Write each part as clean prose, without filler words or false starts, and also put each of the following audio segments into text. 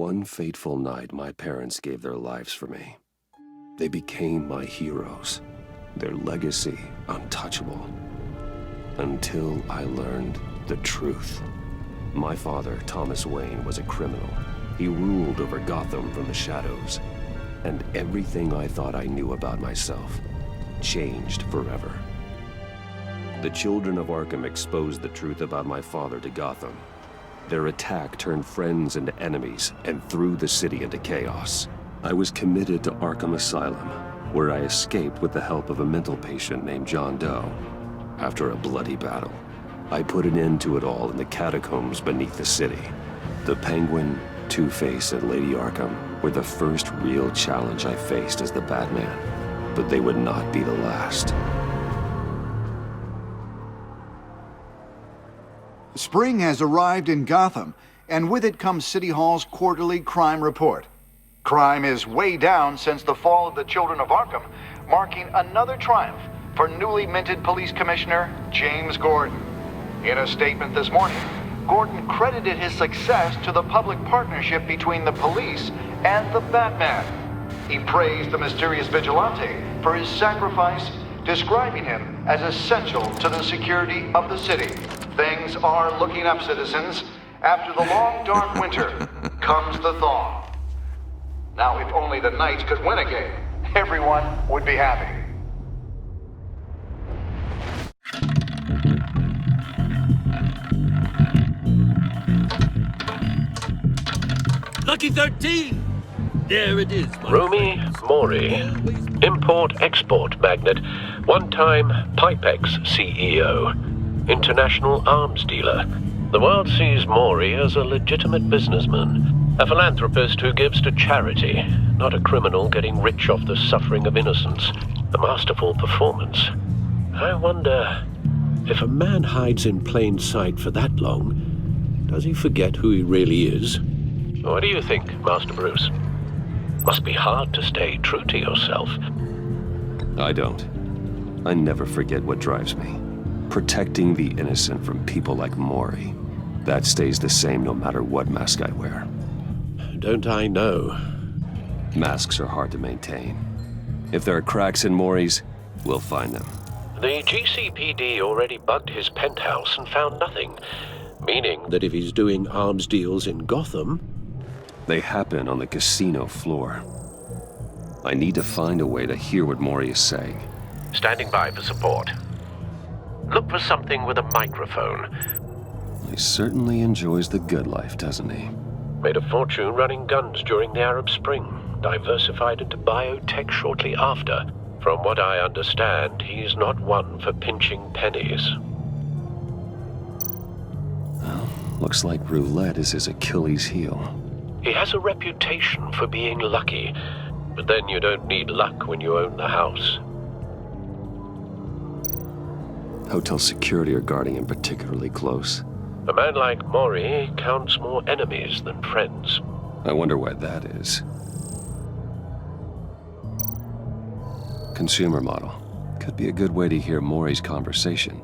one fateful night, my parents gave their lives for me. They became my heroes, their legacy untouchable. Until I learned the truth. My father, Thomas Wayne, was a criminal. He ruled over Gotham from the shadows. And everything I thought I knew about myself changed forever. The Children of Arkham exposed the truth about my father to Gotham. Their attack turned friends into enemies and threw the city into chaos. I was committed to Arkham Asylum, where I escaped with the help of a mental patient named John Doe. After a bloody battle, I put an end to it all in the catacombs beneath the city. The Penguin, Two-Face, and Lady Arkham were the first real challenge I faced as the Batman, but they would not be the last. Spring has arrived in Gotham, and with it comes City Hall's quarterly crime report. Crime is way down since the fall of the Children of Arkham, marking another triumph for newly minted Police Commissioner James Gordon. In a statement this morning, Gordon credited his success to the public partnership between the police and the Batman. He praised the mysterious vigilante for his sacrifice, describing him as essential to the security of the city. Things are looking up, citizens. After the long, dark winter comes the thaw. Now, if only the Knights could win a game, everyone would be happy. Lucky 13! There it is. Rumi Mori, import-export magnate, one-time Pipex CEO, international arms dealer. The world sees Mori as a legitimate businessman, a philanthropist who gives to charity, not a criminal getting rich off the suffering of innocence. A masterful performance. I wonder, if a man hides in plain sight for that long, does he forget who he really is? What do you think, Master Bruce? Must be hard to stay true to yourself. I don't. I never forget what drives me. Protecting the innocent from people like Mori. That stays the same no matter what mask I wear. Don't I know? Masks are hard to maintain. If there are cracks in Mori's, we'll find them. The GCPD already bugged his penthouse and found nothing. Meaning that if he's doing arms deals in Gotham... They happen on the casino floor. I need to find a way to hear what Mori is saying. Standing by for support. Look for something with a microphone. He certainly enjoys the good life, doesn't he? Made a fortune running guns during the Arab Spring. Diversified into biotech shortly after. From what I understand, he's not one for pinching pennies. Well, looks like roulette is his Achilles heel. He has a reputation for being lucky, but then you don't need luck when you own the house. Hotel security are guarding him particularly close. A man like Mori counts more enemies than friends. I wonder why that is. Consumer model. Could be a good way to hear Mori's conversation.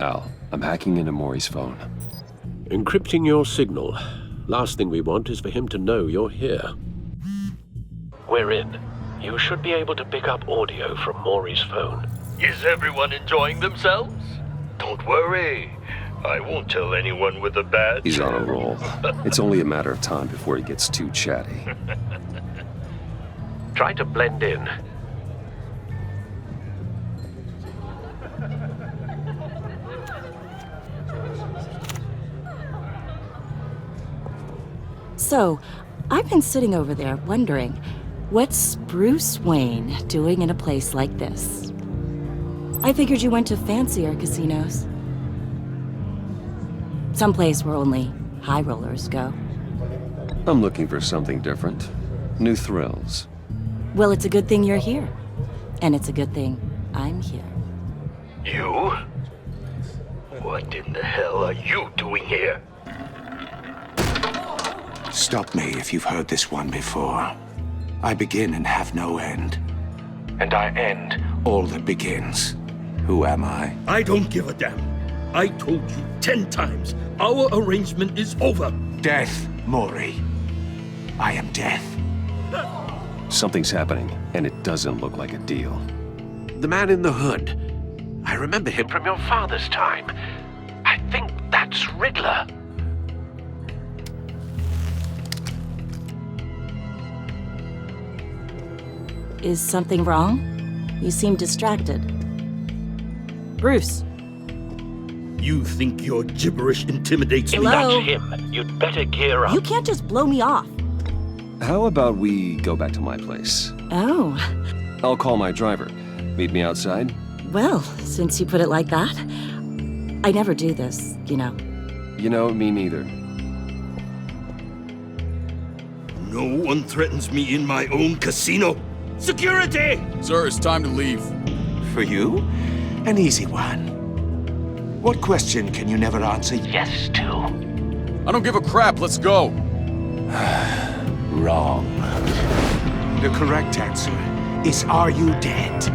Al, I'm hacking into Mori's phone. Encrypting your signal. Last thing we want is for him to know you're here. We're in. You should be able to pick up audio from Mori's phone. Is everyone enjoying themselves? Don't worry. I won't tell anyone with a badge. He's on a roll. It's only a matter of time before he gets too chatty. Try to blend in. So, I've been sitting over there wondering, what's Bruce Wayne doing in a place like this? I figured you went to fancier casinos. Someplace where only high rollers go. I'm looking for something different. New thrills. Well, it's a good thing you're here. And it's a good thing I'm here. You? What in the hell are you doing here? Stop me if you've heard this one before. I begin and have no end. And I end all that begins. Who am I? I don't give a damn. I told you 10 times. Our arrangement is over. Death Maury, I am death. Something's happening, and it doesn't look like a deal. The man in the hood. I remember him from your father's time. I think that's Riddler. Is something wrong? You seem distracted. Bruce. You think your gibberish intimidates me? Hello? That's him. You'd better gear up. You can't just blow me off. How about we go back to my place? Oh, I'll call my driver. Meet me outside? well, since you put it like that. I never do this, you know. You know, me neither. No one threatens me in my own casino. Security! Sir, it's time to leave. For you, an easy one. What question can you never answer yes to? I don't give a crap, let's go. Wrong. The correct answer is, are you dead?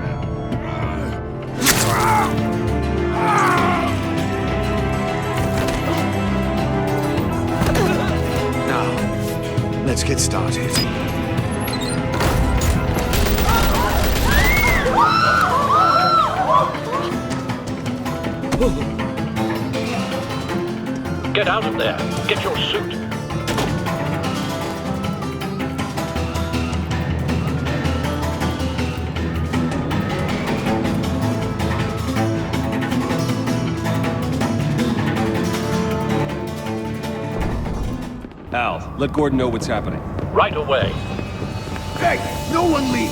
Now, let's get started. Get out of there. Get your suit. Al, let Gordon know what's happening. Right away. Hey, no one leave!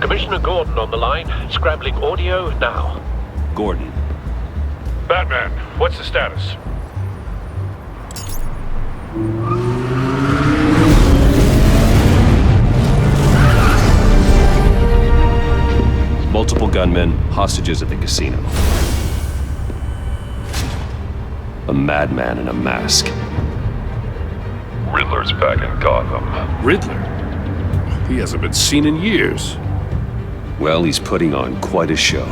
Commissioner Gordon on the line. Scrambling audio now. Gordon. Batman, what's the status? Multiple gunmen, hostages at the casino. A madman in a mask. Riddler's back in Gotham. Riddler? He hasn't been seen in years. Well, he's putting on quite a show.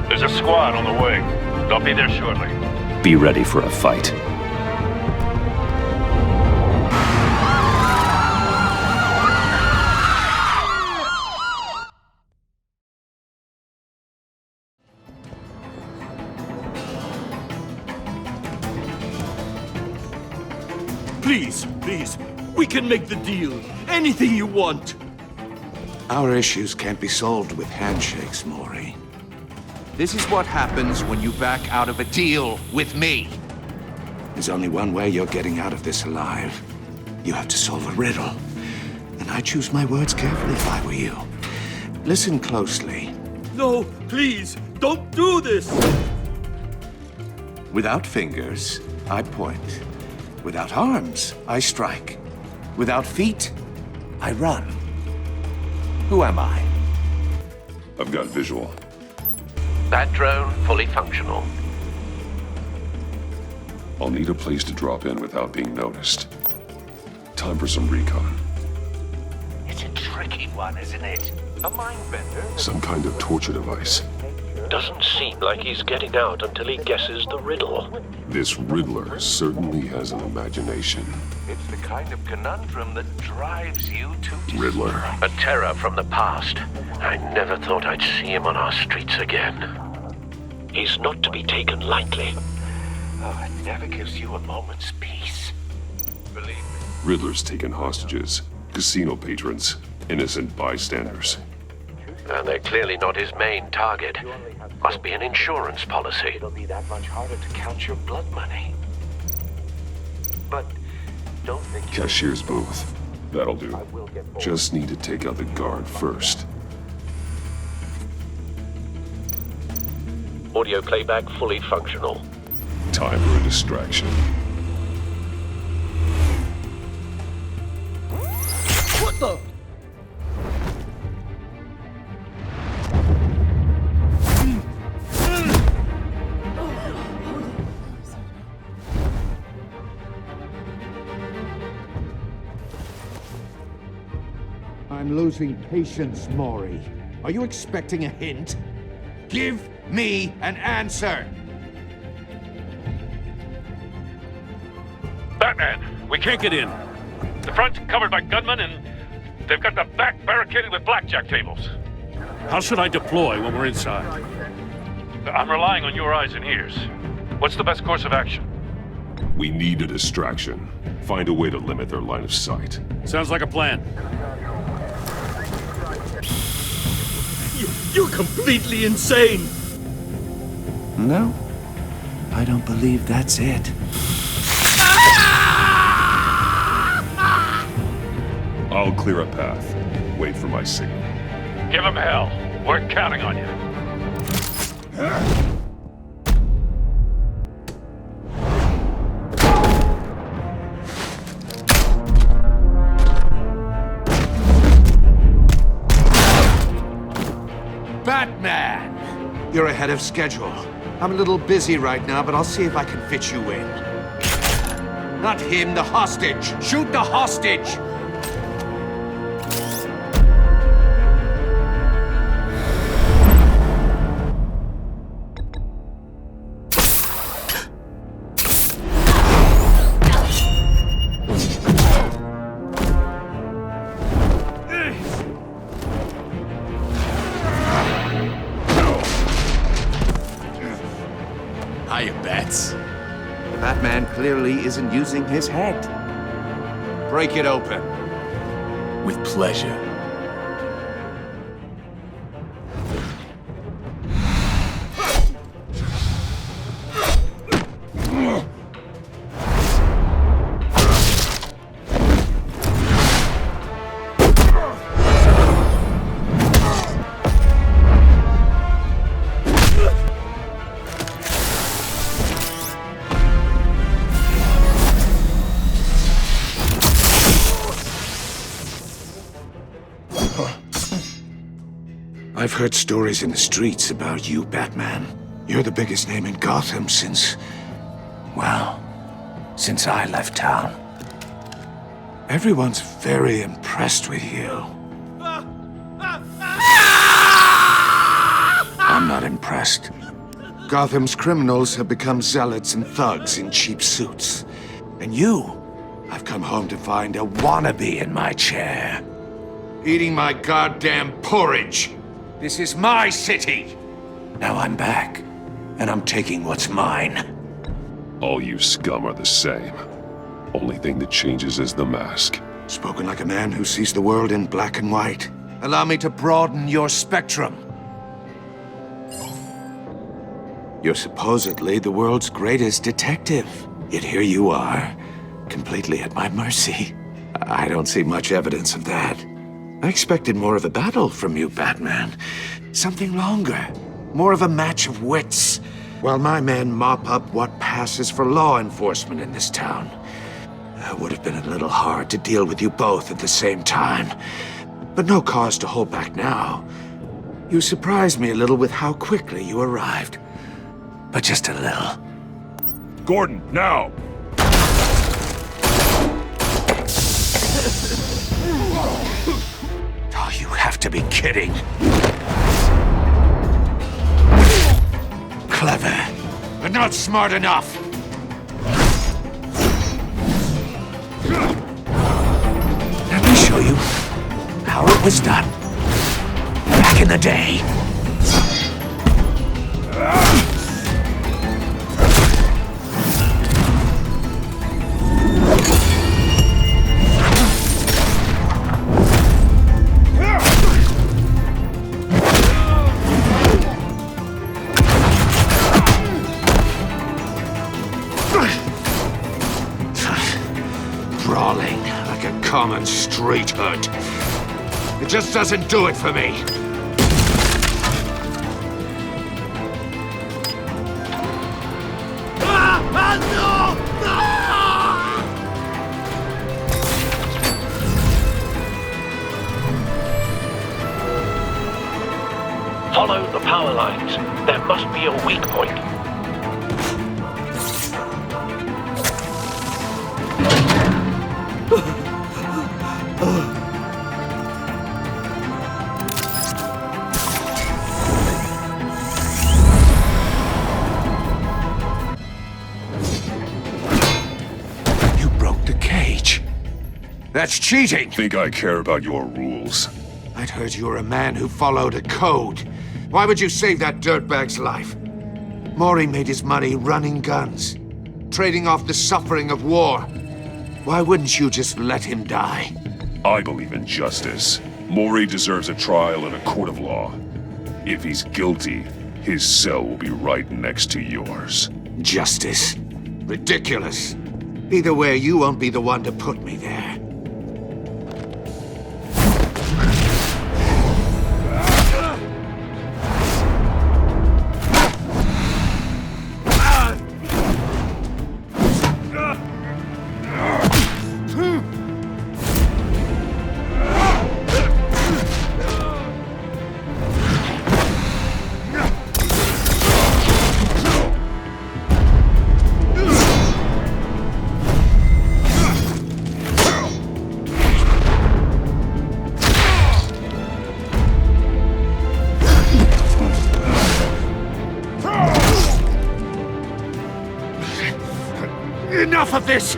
There's a squad on the way. They'll be there shortly. Be ready for a fight. Please, we can make the deal. Anything you want. Our issues can't be solved with handshakes, Maury. This is what happens when you back out of a deal with me. There's only one way you're getting out of this alive. You have to solve a riddle. And I choose my words carefully if I were you. Listen closely. No, please, don't do this. Without fingers, I point. Without arms, I strike. Without feet, I run. Who am I? I've got visual. That drone fully functional. I'll need a place to drop in without being noticed. Time for some recon. It's a tricky one, isn't it? A mind bender. Some kind of torture device. Doesn't seem like he's getting out until he guesses the riddle. This Riddler certainly has an imagination. It's the kind of conundrum that drives you to... Riddler. A terror from the past. I never thought I'd see him on our streets again. He's not to be taken lightly. Oh, it never gives you a moment's peace. Believe me. Riddler's taken hostages, casino patrons, innocent bystanders. And they're clearly not his main target. Must be an insurance policy. It'll be that much harder to count your blood money. But don't think... Cashier's booth. That'll do. Just need to take out the guard first. Audio playback fully functional. Time for a distraction. I'm losing patience, Maury. Are you expecting a hint? Give me an answer! Batman, we can't get in. The front's covered by gunmen and they've got the back barricaded with blackjack tables. How should I deploy when we're inside? I'm relying on your eyes and ears. What's the best course of action? We need a distraction. Find a way to limit their line of sight. Sounds like a plan. You're completely insane! No, I don't believe that's it. I'll clear a path. Wait for my signal. Give him hell. We're counting on you. Batman! You're ahead of schedule. I'm a little busy right now, but I'll see if I can fit you in. Not him, the hostage! Shoot the hostage! Hiya, Bats. Batman clearly isn't using his head. Break it open. With pleasure. I've heard stories in the streets about you, Batman. You're the biggest name in Gotham since I left town. Everyone's very impressed with you. I'm not impressed. Gotham's criminals have become zealots and thugs in cheap suits. And I've come home to find a wannabe in my chair. Eating my goddamn porridge! This is my city! Now I'm back, and I'm taking what's mine. All you scum are the same. Only thing that changes is the mask. Spoken like a man who sees the world in black and white. Allow me to broaden your spectrum. You're supposedly the world's greatest detective. Yet here you are, completely at my mercy. I don't see much evidence of that. I expected more of a battle from you, Batman. Something longer. More of a match of wits. While my men mop up what passes for law enforcement in this town. It would have been a little hard to deal with you both at the same time. But no cause to hold back now. You surprised me a little with how quickly you arrived. But just a little. Gordon, now! Oh, you have to be kidding. Clever, but not smart enough. Let me show you how it was done back in the day. Brawling like a common street hood. It just doesn't do it for me. Follow the power lines. There must be a weak point. That's cheating! Think I care about your rules? I'd heard you were a man who followed a code. Why would you save that dirtbag's life? Maury made his money running guns, trading off the suffering of war. Why wouldn't you just let him die? I believe in justice. Maury deserves a trial in a court of law. If he's guilty, his cell will be right next to yours. Justice? Ridiculous. Either way, you won't be the one to put me there. Enough of this!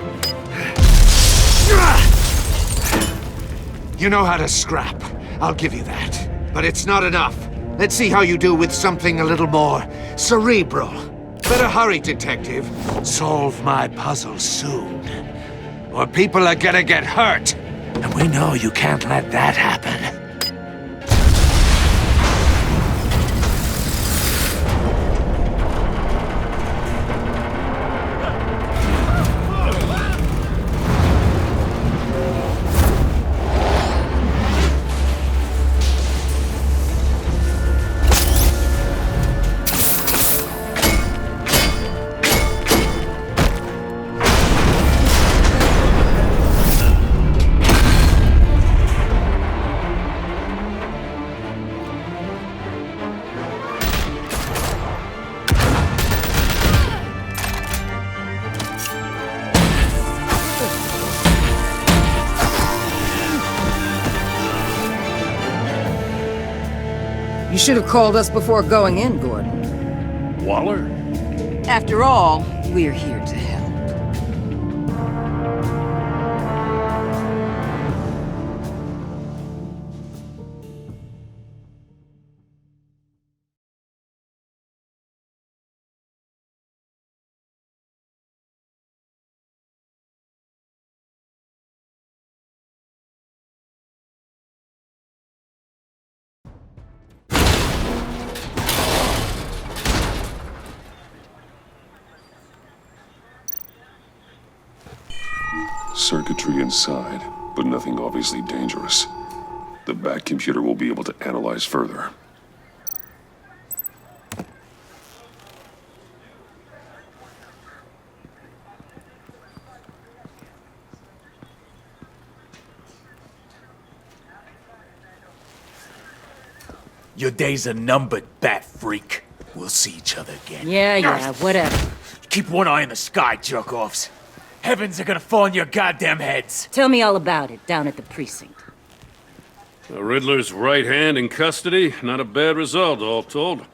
You know how to scrap. I'll give you that. But it's not enough. Let's see how you do with something a little more cerebral. Better hurry, detective. Solve my puzzle soon. Or people are gonna get hurt. And we know you can't let that happen. You should have called us before going in, Gordon. Waller? After all, we're here to help. Circuitry inside, but nothing obviously dangerous. The Bat computer will be able to analyze further. Your days are numbered, Bat Freak. We'll see each other again. Yeah, whatever. Keep one eye in the sky, jerk-offs. Heavens are gonna fall on your goddamn heads. Tell me all about it down at the precinct. The Riddler's right hand in custody. Not a bad result, all told.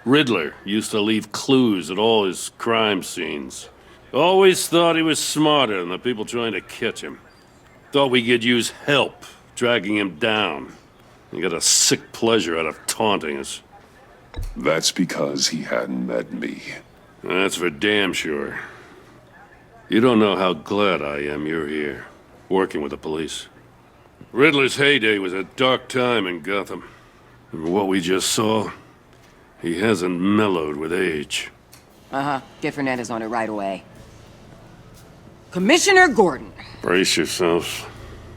Riddler used to leave clues at all his crime scenes. Always thought he was smarter than the people trying to catch him. Thought we could use help dragging him down. He got a sick pleasure out of taunting us. That's because he hadn't met me. That's for damn sure. You don't know how glad I am you're here, working with the police. Riddler's heyday was a dark time in Gotham. And what we just saw, he hasn't mellowed with age. Uh-huh. Get Fernandez on it right away. Commissioner Gordon. Brace yourselves.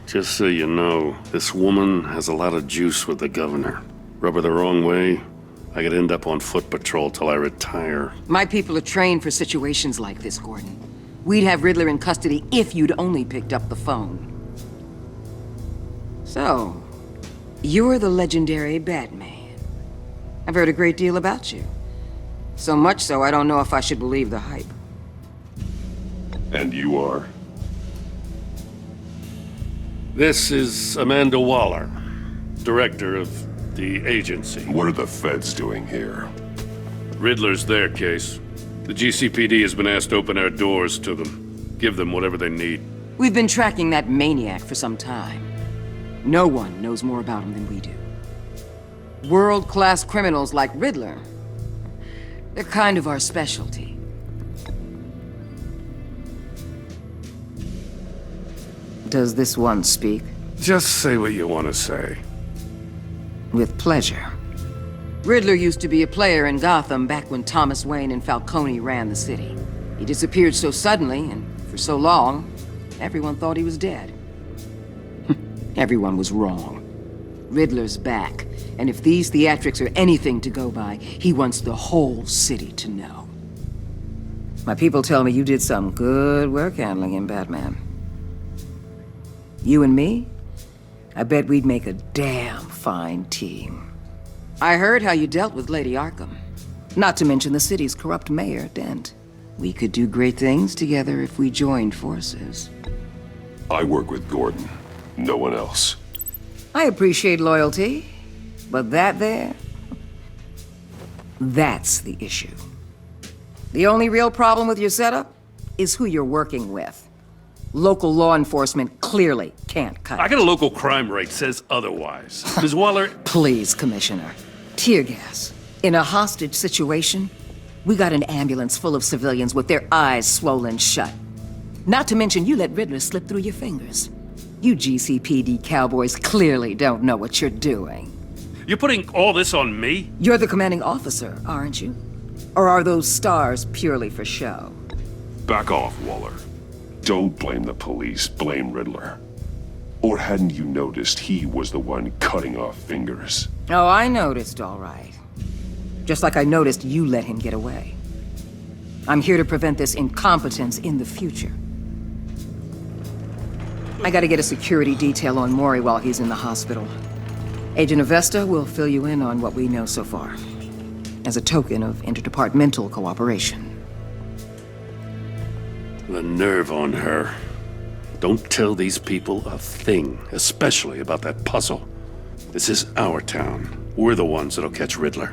Just so you know, this woman has a lot of juice with the governor. Rub her the wrong way, I could end up on foot patrol till I retire. My people are trained for situations like this, Gordon. We'd have Riddler in custody if you'd only picked up the phone. So, you're the legendary Batman. I've heard a great deal about you. So much so, I don't know if I should believe the hype. And you are? This is Amanda Waller, director of the agency. What are the feds doing here? Riddler's their case. The GCPD has been asked to open our doors to them. Give them whatever they need. We've been tracking that maniac for some time. No one knows more about him than we do. World-class criminals like Riddler, they're kind of our specialty. Does this one speak? Just say what you want to say. With pleasure. Riddler used to be a player in Gotham back when Thomas Wayne and Falcone ran the city. He disappeared so suddenly and for so long, everyone thought he was dead. Everyone was wrong. Riddler's back, and if these theatrics are anything to go by, he wants the whole city to know. My people tell me you did some good work handling him, Batman. You and me? I bet we'd make a damn fine team. I heard how you dealt with Lady Arkham. Not to mention the city's corrupt mayor, Dent. We could do great things together if we joined forces. I work with Gordon. No one else. I appreciate loyalty, but that there... that's the issue. The only real problem with your setup is who you're working with. Local law enforcement clearly can't cut it. I got a local crime rate says otherwise. Ms. Waller... Please, Commissioner. Tear gas. In a hostage situation, we got an ambulance full of civilians with their eyes swollen shut. Not to mention you let Riddler slip through your fingers. You GCPD cowboys clearly don't know what you're doing. You're putting all this on me? You're the commanding officer, aren't you? Or are those stars purely for show? Back off, Waller. Don't blame the police, blame Riddler. Or hadn't you noticed he was the one cutting off fingers? Oh, I noticed, all right. Just like I noticed you let him get away. I'm here to prevent this incompetence in the future. I gotta get a security detail on Maury while he's in the hospital. Agent Avesta will fill you in on what we know so far, as a token of interdepartmental cooperation. The nerve on her. Don't tell these people a thing, especially about that puzzle. This is our town. We're the ones that'll catch Riddler.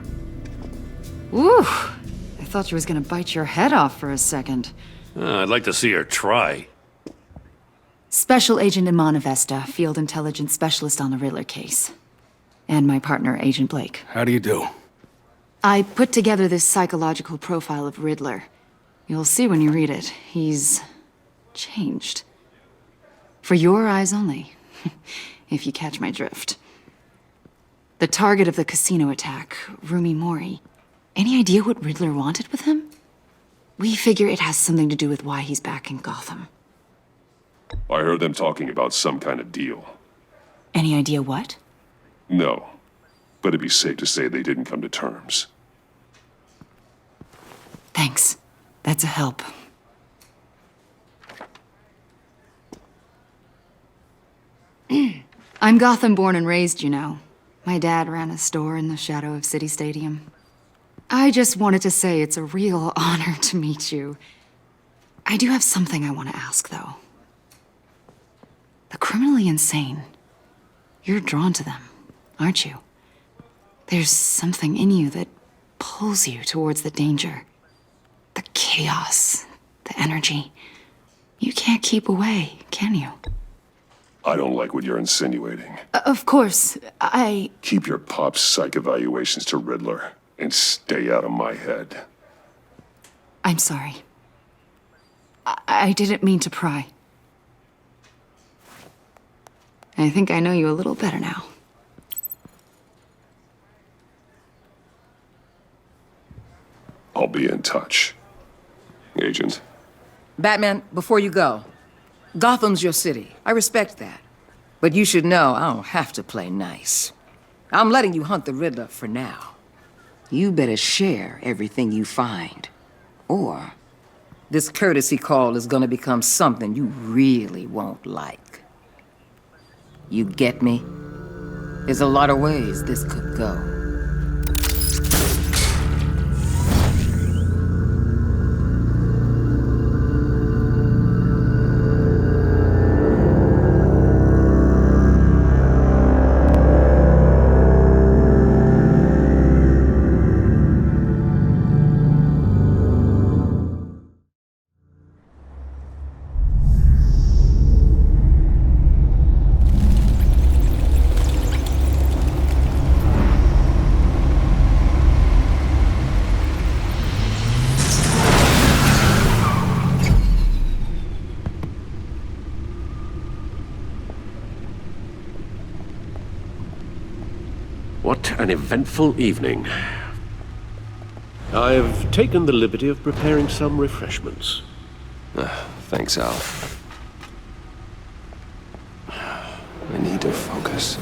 Ooh, I thought she was gonna bite your head off for a second. I'd like to see her try. Special Agent Iman Avesta, Field Intelligence Specialist on the Riddler case. And my partner, Agent Blake. How do you do? I put together this psychological profile of Riddler. You'll see when you read it. He's changed. For your eyes only, if you catch my drift. The target of the casino attack, Rumi Mori. Any idea what Riddler wanted with him? We figure it has something to do with why he's back in Gotham. I heard them talking about some kind of deal. Any idea what? No, but it'd be safe to say they didn't come to terms. Thanks. That's a help. I'm Gotham born and raised, you know. My dad ran a store in the shadow of City Stadium. I just wanted to say it's a real honor to meet you. I do have something I want to ask, though. The criminally insane. You're drawn to them, aren't you? There's something in you that pulls you towards the danger. The chaos, the energy. You can't keep away, can you? I don't like what you're insinuating. Of course, Keep your pop's psych evaluations to Riddler and stay out of my head. I'm sorry. I didn't mean to pry. I think I know you a little better now. I'll be in touch. Agent. Batman, before you go, Gotham's your city. I respect that. But you should know I don't have to play nice. I'm letting you hunt the Riddler for now. You better share everything you find. Or this courtesy call is gonna become something you really won't like. You get me? There's a lot of ways this could go. What an eventful evening. I've taken the liberty of preparing some refreshments. Thanks, Al. I need to focus.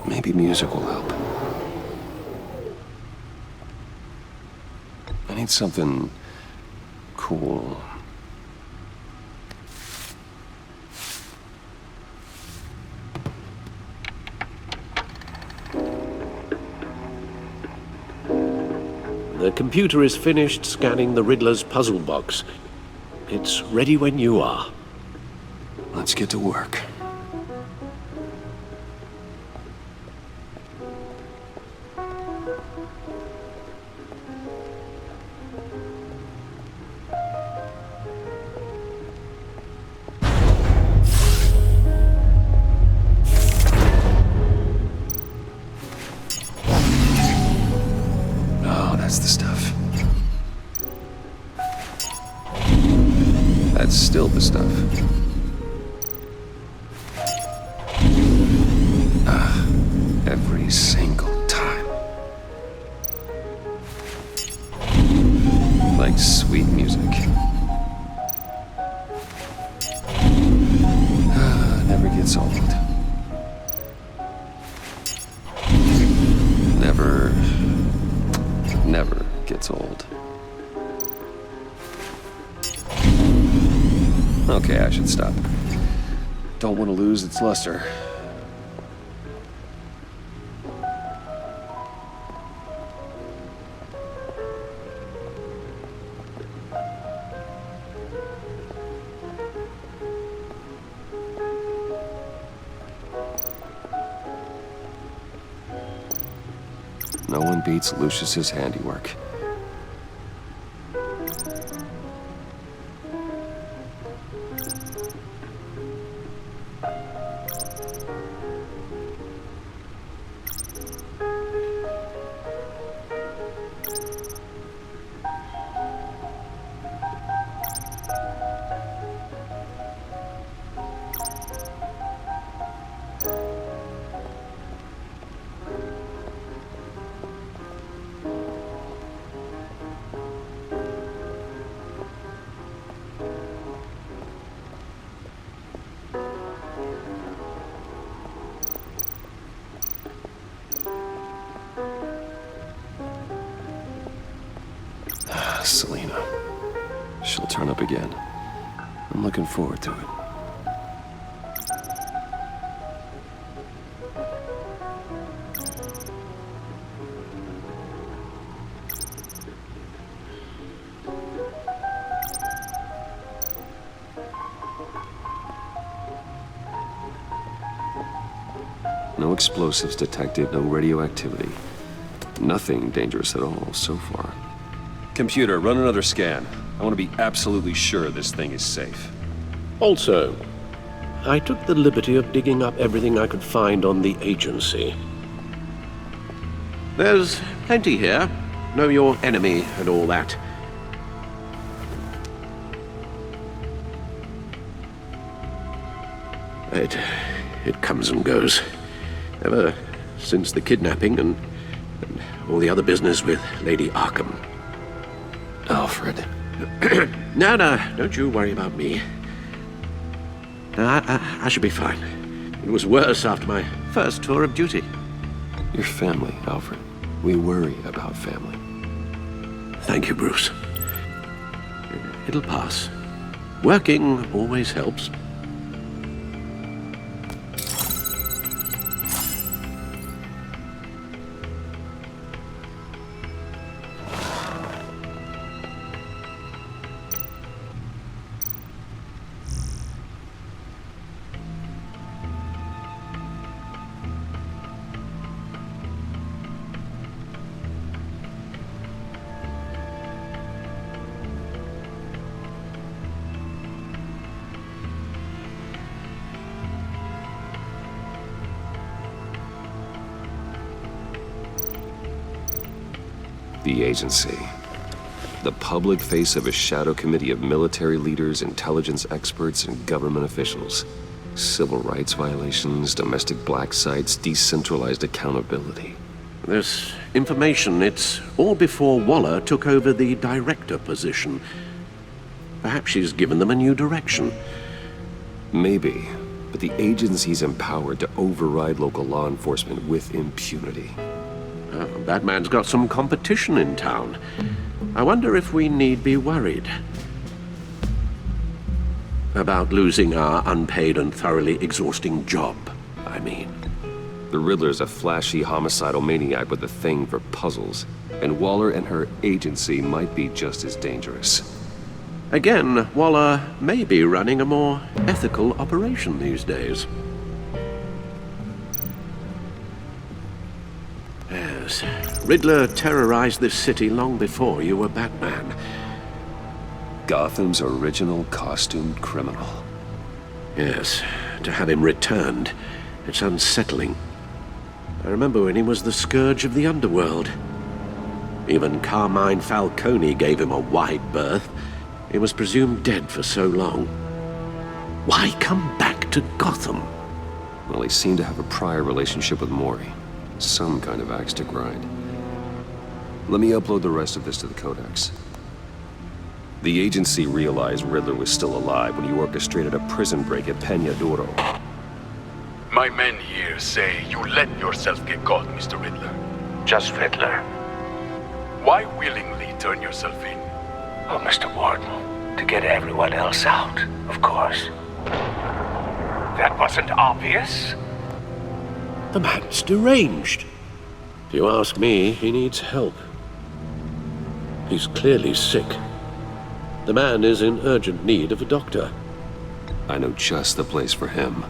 Maybe music will help. I need something cool. The computer is finished scanning the Riddler's puzzle box. It's ready when you are. Let's get to work. That's the stuff. That's still the stuff. Every single time. Like sweet music. Never gets old. Never gets old. Okay, I should stop. Don't want to lose its luster. No one beats Lucius's handiwork. Selena. She'll turn up again. I'm looking forward to it. No explosives detected, no radioactivity. Nothing dangerous at all so far. Computer, run another scan. I want to be absolutely sure this thing is safe. Also, I took the liberty of digging up everything I could find on the agency. There's plenty here. Know your enemy and all that. It comes and goes. Ever since the kidnapping and all the other business with Lady Arkham. Alfred. No, don't you worry about me. No, I should be fine. It was worse after my first tour of duty. Your family, Alfred. We worry about family. Thank you, Bruce. It'll pass. Working always helps. The agency. The public face of a shadow committee of military leaders, intelligence experts, and government officials. Civil rights violations, domestic black sites, decentralized accountability. This information, it's all before Waller took over the director position. Perhaps she's given them a new direction. Maybe, but the agency's empowered to override local law enforcement with impunity. Batman's got some competition in town. I wonder if we need be worried about losing our unpaid and thoroughly exhausting job, I mean. The Riddler's a flashy homicidal maniac with a thing for puzzles, and Waller and her agency might be just as dangerous. Again, Waller may be running a more ethical operation these days. Yes, Riddler terrorized this city long before you were Batman. Gotham's original costumed criminal. Yes, to have him returned, it's unsettling. I remember when he was the scourge of the underworld. Even Carmine Falcone gave him a wide berth. He was presumed dead for so long. Why come back to Gotham? Well, he seemed to have a prior relationship with Mori. Some kind of axe to grind. Let me upload the rest of this to the Codex. The agency realized Riddler was still alive when he orchestrated a prison break at Peña Duro. My men here say you let yourself get caught, Mr. Riddler. Just Riddler. Why willingly turn yourself in? Oh, Mr. Warden, to get everyone else out, of course. That wasn't obvious? The man's deranged. If you ask me, he needs help. He's clearly sick. The man is in urgent need of a doctor. I know just the place for him.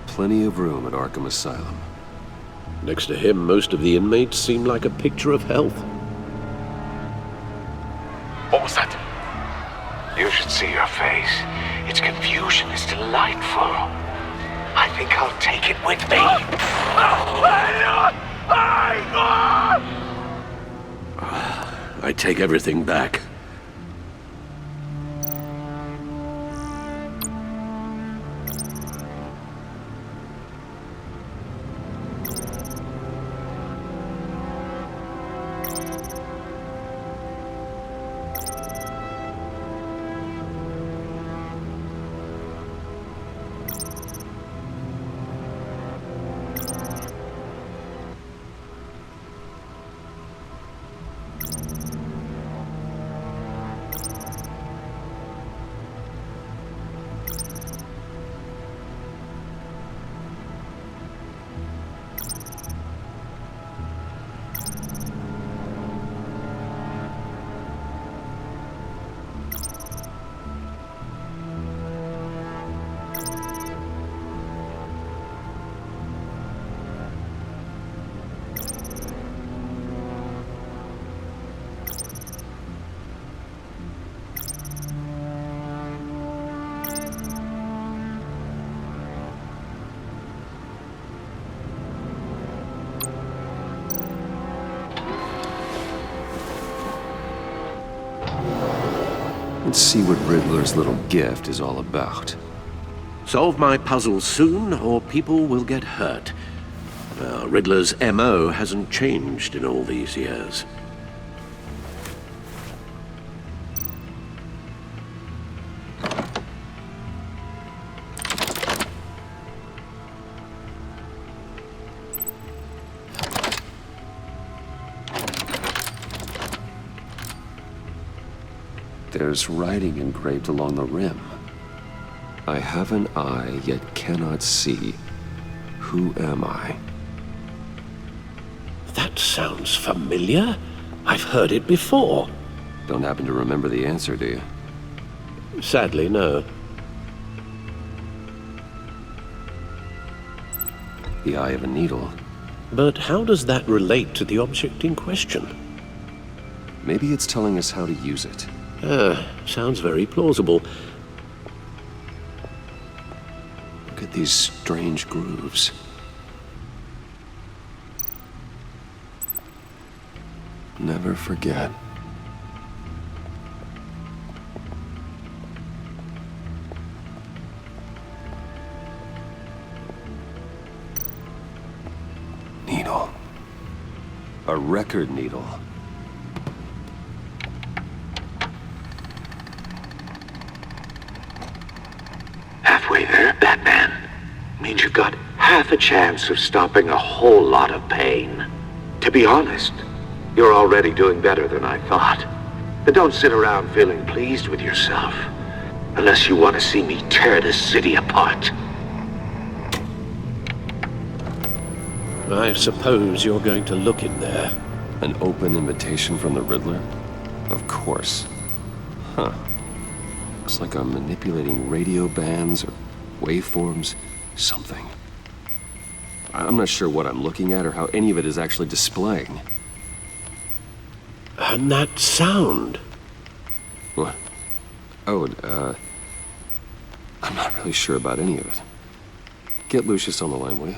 Plenty of room at Arkham Asylum. Next to him, most of the inmates seem like a picture of health. What was that? You should see your face. Its confusion is delightful. I think I'll take it with me. I take everything back. Let's see what Riddler's little gift is all about. Solve my puzzle soon, or people will get hurt. Riddler's MO hasn't changed in all these years. There's writing engraved along the rim. I have an eye, yet cannot see. Who am I? That sounds familiar. I've heard it before. Don't happen to remember the answer, do you? Sadly, no. The eye of a needle. But how does that relate to the object in question? Maybe it's telling us how to use it. Sounds very plausible. Look at these strange grooves. Never forget. needle. A record needle. Halfway there, Batman. Means you've got half a chance of stopping a whole lot of pain. To be honest, you're already doing better than I thought. But don't sit around feeling pleased with yourself. Unless you want to see me tear this city apart. I suppose you're going to look in there. An open invitation from the Riddler? Of course. Huh. Looks like I'm manipulating radio bands or waveforms, something. I'm not sure what I'm looking at or how any of it is actually displaying. And that sound? What? Oh, I'm not really sure about any of it. Get Lucius on the line, will you?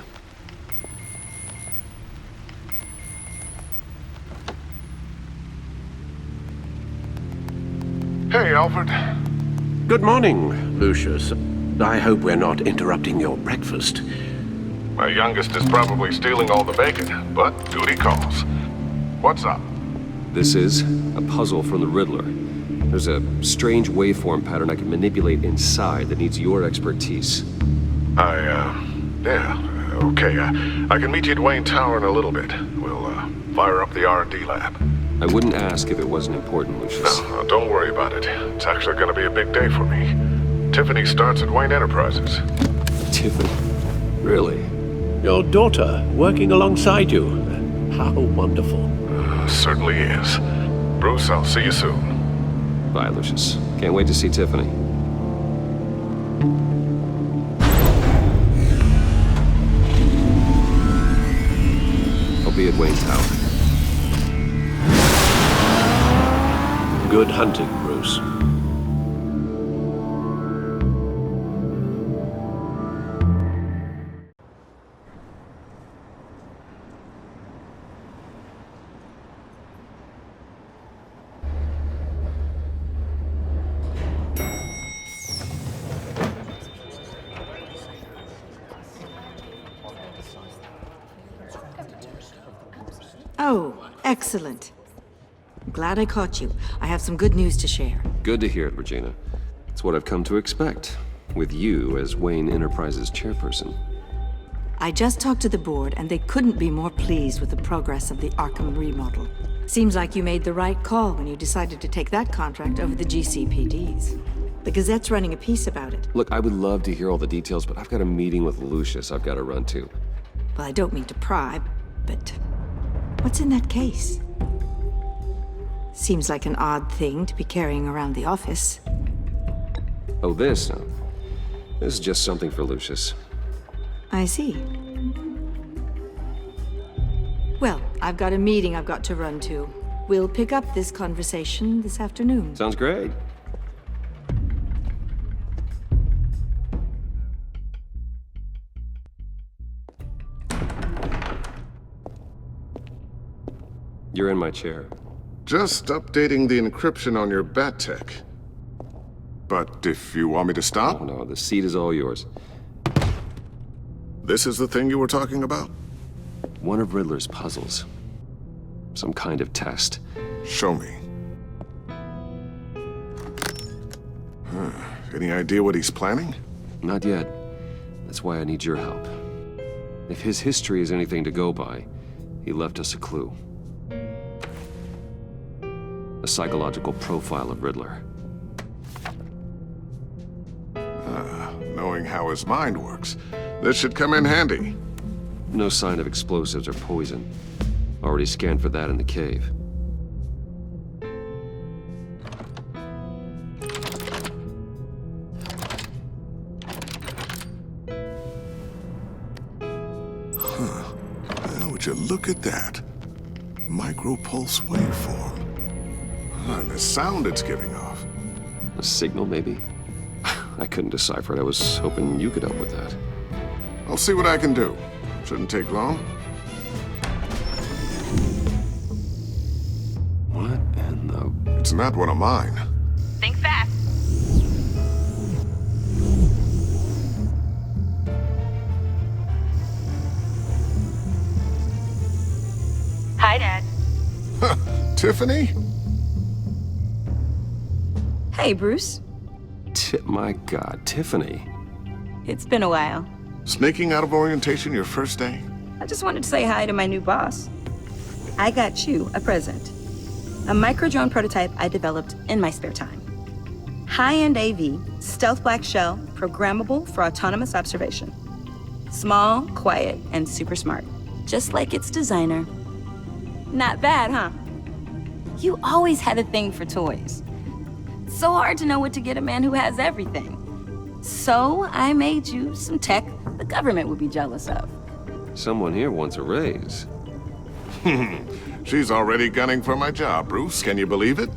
Hey, Alfred. Good morning, Lucius. I hope we're not interrupting your breakfast. My youngest is probably stealing all the bacon, but duty calls. What's up? This is a puzzle from the Riddler. There's a strange waveform pattern I can manipulate inside that needs your expertise. Yeah, okay. I can meet you at Wayne Tower in a little bit. We'll, fire up the R&D lab. I wouldn't ask if it wasn't important, Lucius. No, don't worry about it. It's actually gonna be a big day for me. Tiffany starts at Wayne Enterprises. Tiffany? Really? Your daughter working alongside you. How wonderful. Certainly is. Bruce, I'll see you soon. Bye, Lucius. Can't wait to see Tiffany. I'll be at Wayne Tower. Good hunting, Bruce. Oh, excellent. I'm glad I caught you. I have some good news to share. Good to hear it, Regina. It's what I've come to expect, with you as Wayne Enterprises chairperson. I just talked to the board, and they couldn't be more pleased with the progress of the Arkham remodel. Seems like you made the right call when you decided to take that contract over the GCPD's. The Gazette's running a piece about it. Look, I would love to hear all the details, but I've got a meeting with Lucius I've got to run to. Well, I don't mean to pry, but what's in that case? Seems like an odd thing to be carrying around the office. Oh, this? No. This is just something for Lucius. I see. Well, I've got a meeting I've got to run to. We'll pick up this conversation this afternoon. Sounds great. You're in my chair. Just updating the encryption on your Bat-Tech. But if you want me to stop? Oh, no, the seat is all yours. This is the thing you were talking about? One of Riddler's puzzles. Some kind of test. Show me. Any idea what he's planning? Not yet. That's why I need your help. If his history is anything to go by, he left us a clue. A psychological profile of Riddler. Knowing how his mind works, this should come in handy. No sign of explosives or poison. Already scanned for that in the cave. Would you look at that? Micropulse waveform. And the sound it's giving off. A signal, maybe? I couldn't decipher it. I was hoping you could help with that. I'll see what I can do. Shouldn't take long. What in the... It's not one of mine. Think fast. Hi, Dad. Tiffany? Hey, Bruce. My God, Tiffany. It's been a while. Sneaking out of orientation your first day? I just wanted to say hi to my new boss. I got you a present. A micro-drone prototype I developed in my spare time. High-end AV, stealth black shell, programmable for autonomous observation. Small, quiet, and super smart. Just like its designer. Not bad, huh? You always had a thing for toys. So hard to know what to get a man who has everything. So I made you some tech the government would be jealous of. Someone here wants a raise. She's already gunning for my job, Bruce. Can you believe it?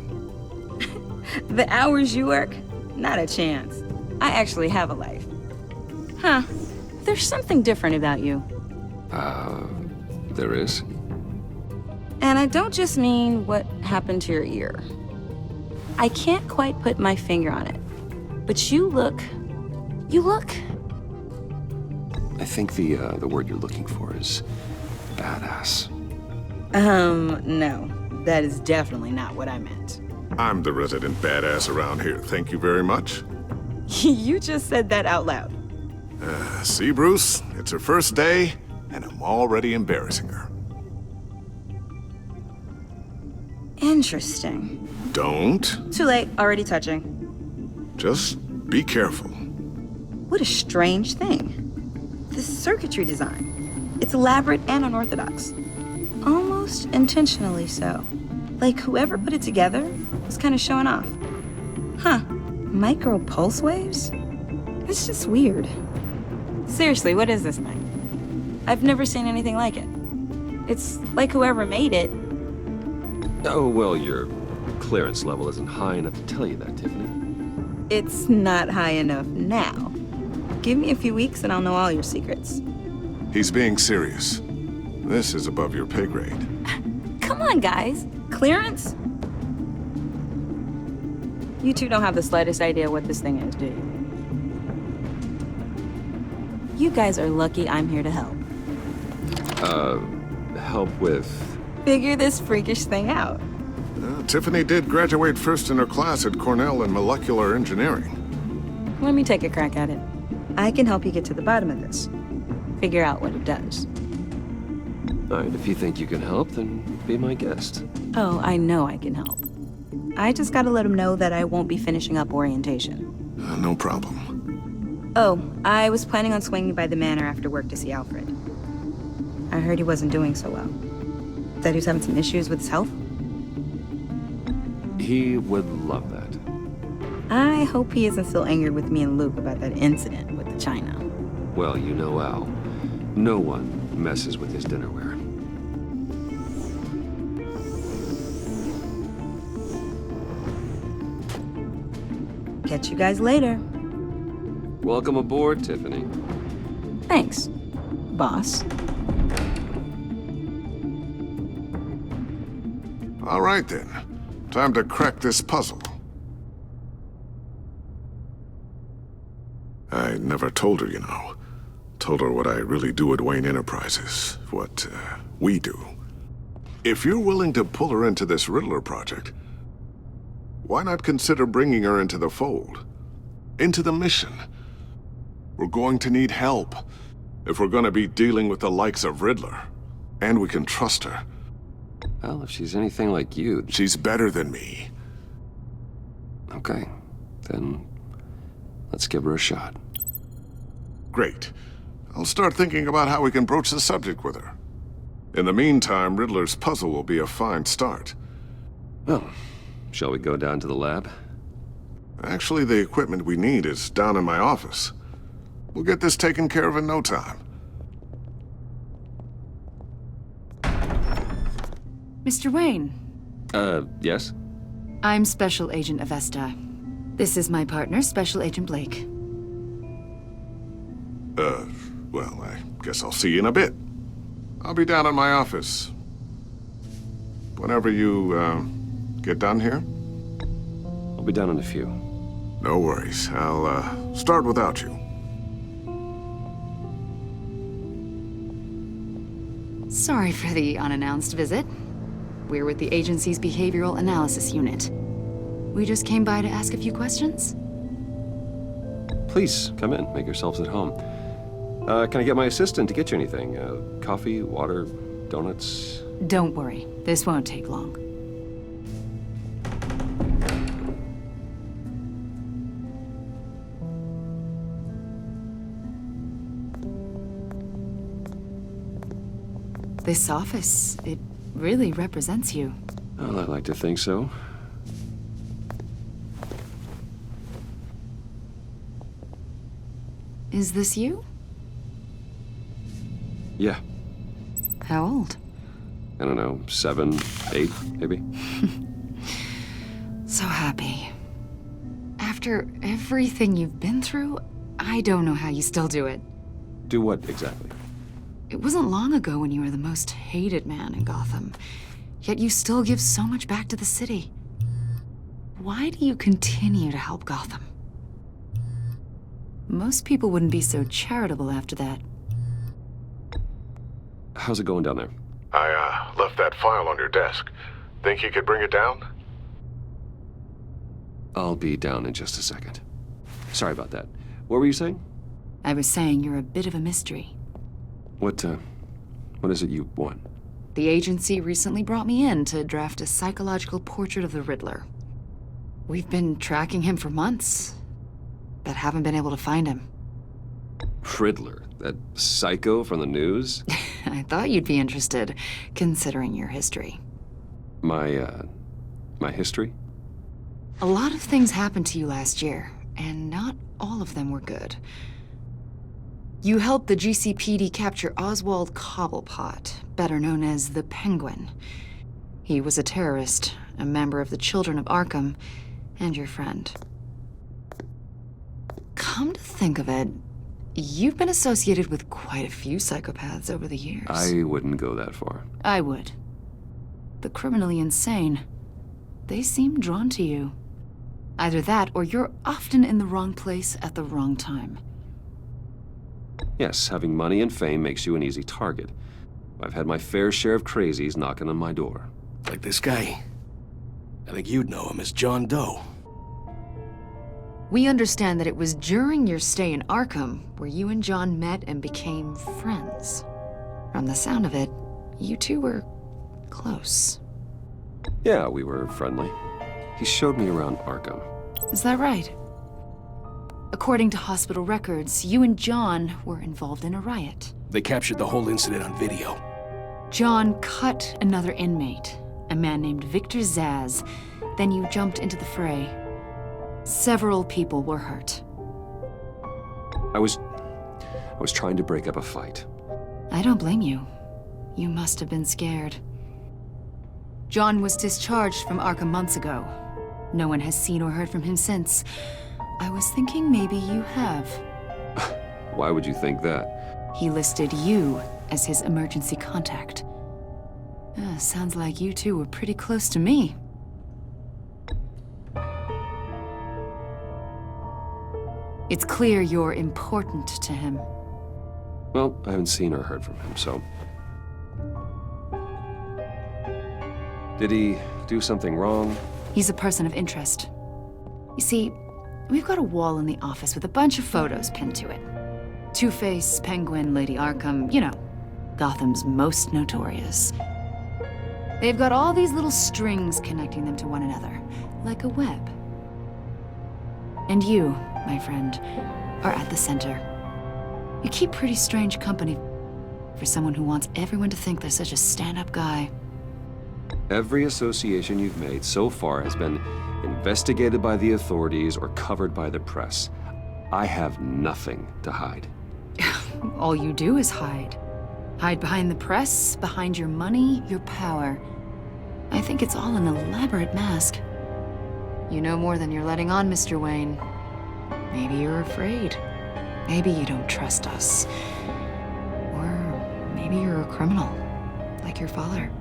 The hours you work? Not a chance. I actually have a life. Huh. There's something different about you. There is? And I don't just mean what happened to your ear. I can't quite put my finger on it. But you look... I think the word you're looking for is badass. No. That is definitely not what I meant. I'm the resident badass around here. Thank you very much. You just said that out loud. See, Bruce? It's her first day, and I'm already embarrassing her. Interesting. Don't. Too late. Already touching. Just be careful. What a strange thing. The circuitry design. It's elaborate and unorthodox. Almost intentionally so. Like whoever put it together was kind of showing off. Huh. Micro pulse waves? It's just weird. Seriously, what is this thing? I've never seen anything like it. It's like whoever made it. Oh, well, your clearance level isn't high enough to tell you that, Tiffany. It's not high enough now. Give me a few weeks and I'll know all your secrets. He's being serious. This is above your pay grade. Come on, guys. Clearance? You two don't have the slightest idea what this thing is, do you? You guys are lucky I'm here to help. Help with... Figure this freakish thing out. Tiffany did graduate first in her class at Cornell in molecular engineering. Let me take a crack at it. I can help you get to the bottom of this. Figure out what it does. All right, if you think you can help, then be my guest. Oh, I know I can help. I just gotta let him know that I won't be finishing up orientation. No problem. Oh, I was planning on swinging by the manor after work to see Alfred. I heard he wasn't doing so well. That he was having some issues with his health? He would love that. I hope he isn't still angered with me and Luke about that incident with the china. Well, you know Al. No one messes with his dinnerware. Catch you guys later. Welcome aboard, Tiffany. Thanks, boss. All right, then. Time to crack this puzzle. I never told her, you know. Told her what I really do at Wayne Enterprises. What, we do. If you're willing to pull her into this Riddler project, why not consider bringing her into the fold? Into the mission? We're going to need help if we're going to be dealing with the likes of Riddler. And we can trust her. Well, if she's anything like you... She's better than me. Okay, then let's give her a shot. Great. I'll start thinking about how we can broach the subject with her. In the meantime, Riddler's puzzle will be a fine start. Well, shall we go down to the lab? Actually, the equipment we need is down in my office. We'll get this taken care of in no time. Mr. Wayne. Yes? I'm Special Agent Avesta. This is my partner, Special Agent Blake. Well, I guess I'll see you in a bit. I'll be down in my office. Whenever you, get done here? I'll be down in a few. No worries. I'll, start without you. Sorry for the unannounced visit. We're with the agency's behavioral analysis unit. We just came by to ask a few questions. Please, come in. Make yourselves at home. Can I get my assistant to get you anything? Coffee, water, donuts? Don't worry. This won't take long. This office, it really represents you. Well, I'd like to think so. Is this you? Yeah. How old? I don't know, 7, 8, maybe? So happy. After everything you've been through, I don't know how you still do it. Do what exactly? It wasn't long ago when you were the most hated man in Gotham, yet you still give so much back to the city. Why do you continue to help Gotham? Most people wouldn't be so charitable after that. How's it going down there? I left that file on your desk. Think you could bring it down? I'll be down in just a second. Sorry about that. What were you saying? I was saying you're a bit of a mystery. What is it you want? The agency recently brought me in to draft a psychological portrait of the Riddler. We've been tracking him for months, but haven't been able to find him. Riddler? That psycho from the news? I thought you'd be interested, considering your history. My history? A lot of things happened to you last year, and not all of them were good. You helped the GCPD capture Oswald Cobblepot, better known as the Penguin. He was a terrorist, a member of the Children of Arkham, and your friend. Come to think of it, you've been associated with quite a few psychopaths over the years. I wouldn't go that far. I would. The criminally insane, they seem drawn to you. Either that, or you're often in the wrong place at the wrong time. Yes, having money and fame makes you an easy target. I've had my fair share of crazies knocking on my door. Like this guy. I think you'd know him as John Doe. We understand that it was during your stay in Arkham where you and John met and became friends. From the sound of it, you two were close. Yeah, we were friendly. He showed me around Arkham. Is that right? According to hospital records, you and John were involved in a riot. They captured the whole incident on video. John cut another inmate, a man named Victor Zsasz. Then you jumped into the fray. Several people were hurt. I was trying to break up a fight. I don't blame you. You must have been scared. John was discharged from Arkham months ago. No one has seen or heard from him since. I was thinking maybe you have. Why would you think that? He listed you as his emergency contact. Sounds like you two were pretty close to me. It's clear you're important to him. Well, I haven't seen or heard from him, so... Did he do something wrong? He's a person of interest. You see, we've got a wall in the office with a bunch of photos pinned to it. Two-Face, Penguin, Lady Arkham, you know, Gotham's most notorious. They've got all these little strings connecting them to one another, like a web. And you, my friend, are at the center. You keep pretty strange company for someone who wants everyone to think they're such a stand-up guy. Every association you've made so far has been investigated by the authorities or covered by the press. I have nothing to hide. All you do is hide. Hide behind the press, behind your money, your power. I think it's all an elaborate mask. You know more than you're letting on, Mr. Wayne. Maybe you're afraid. Maybe you don't trust us. Or maybe you're a criminal, like your father.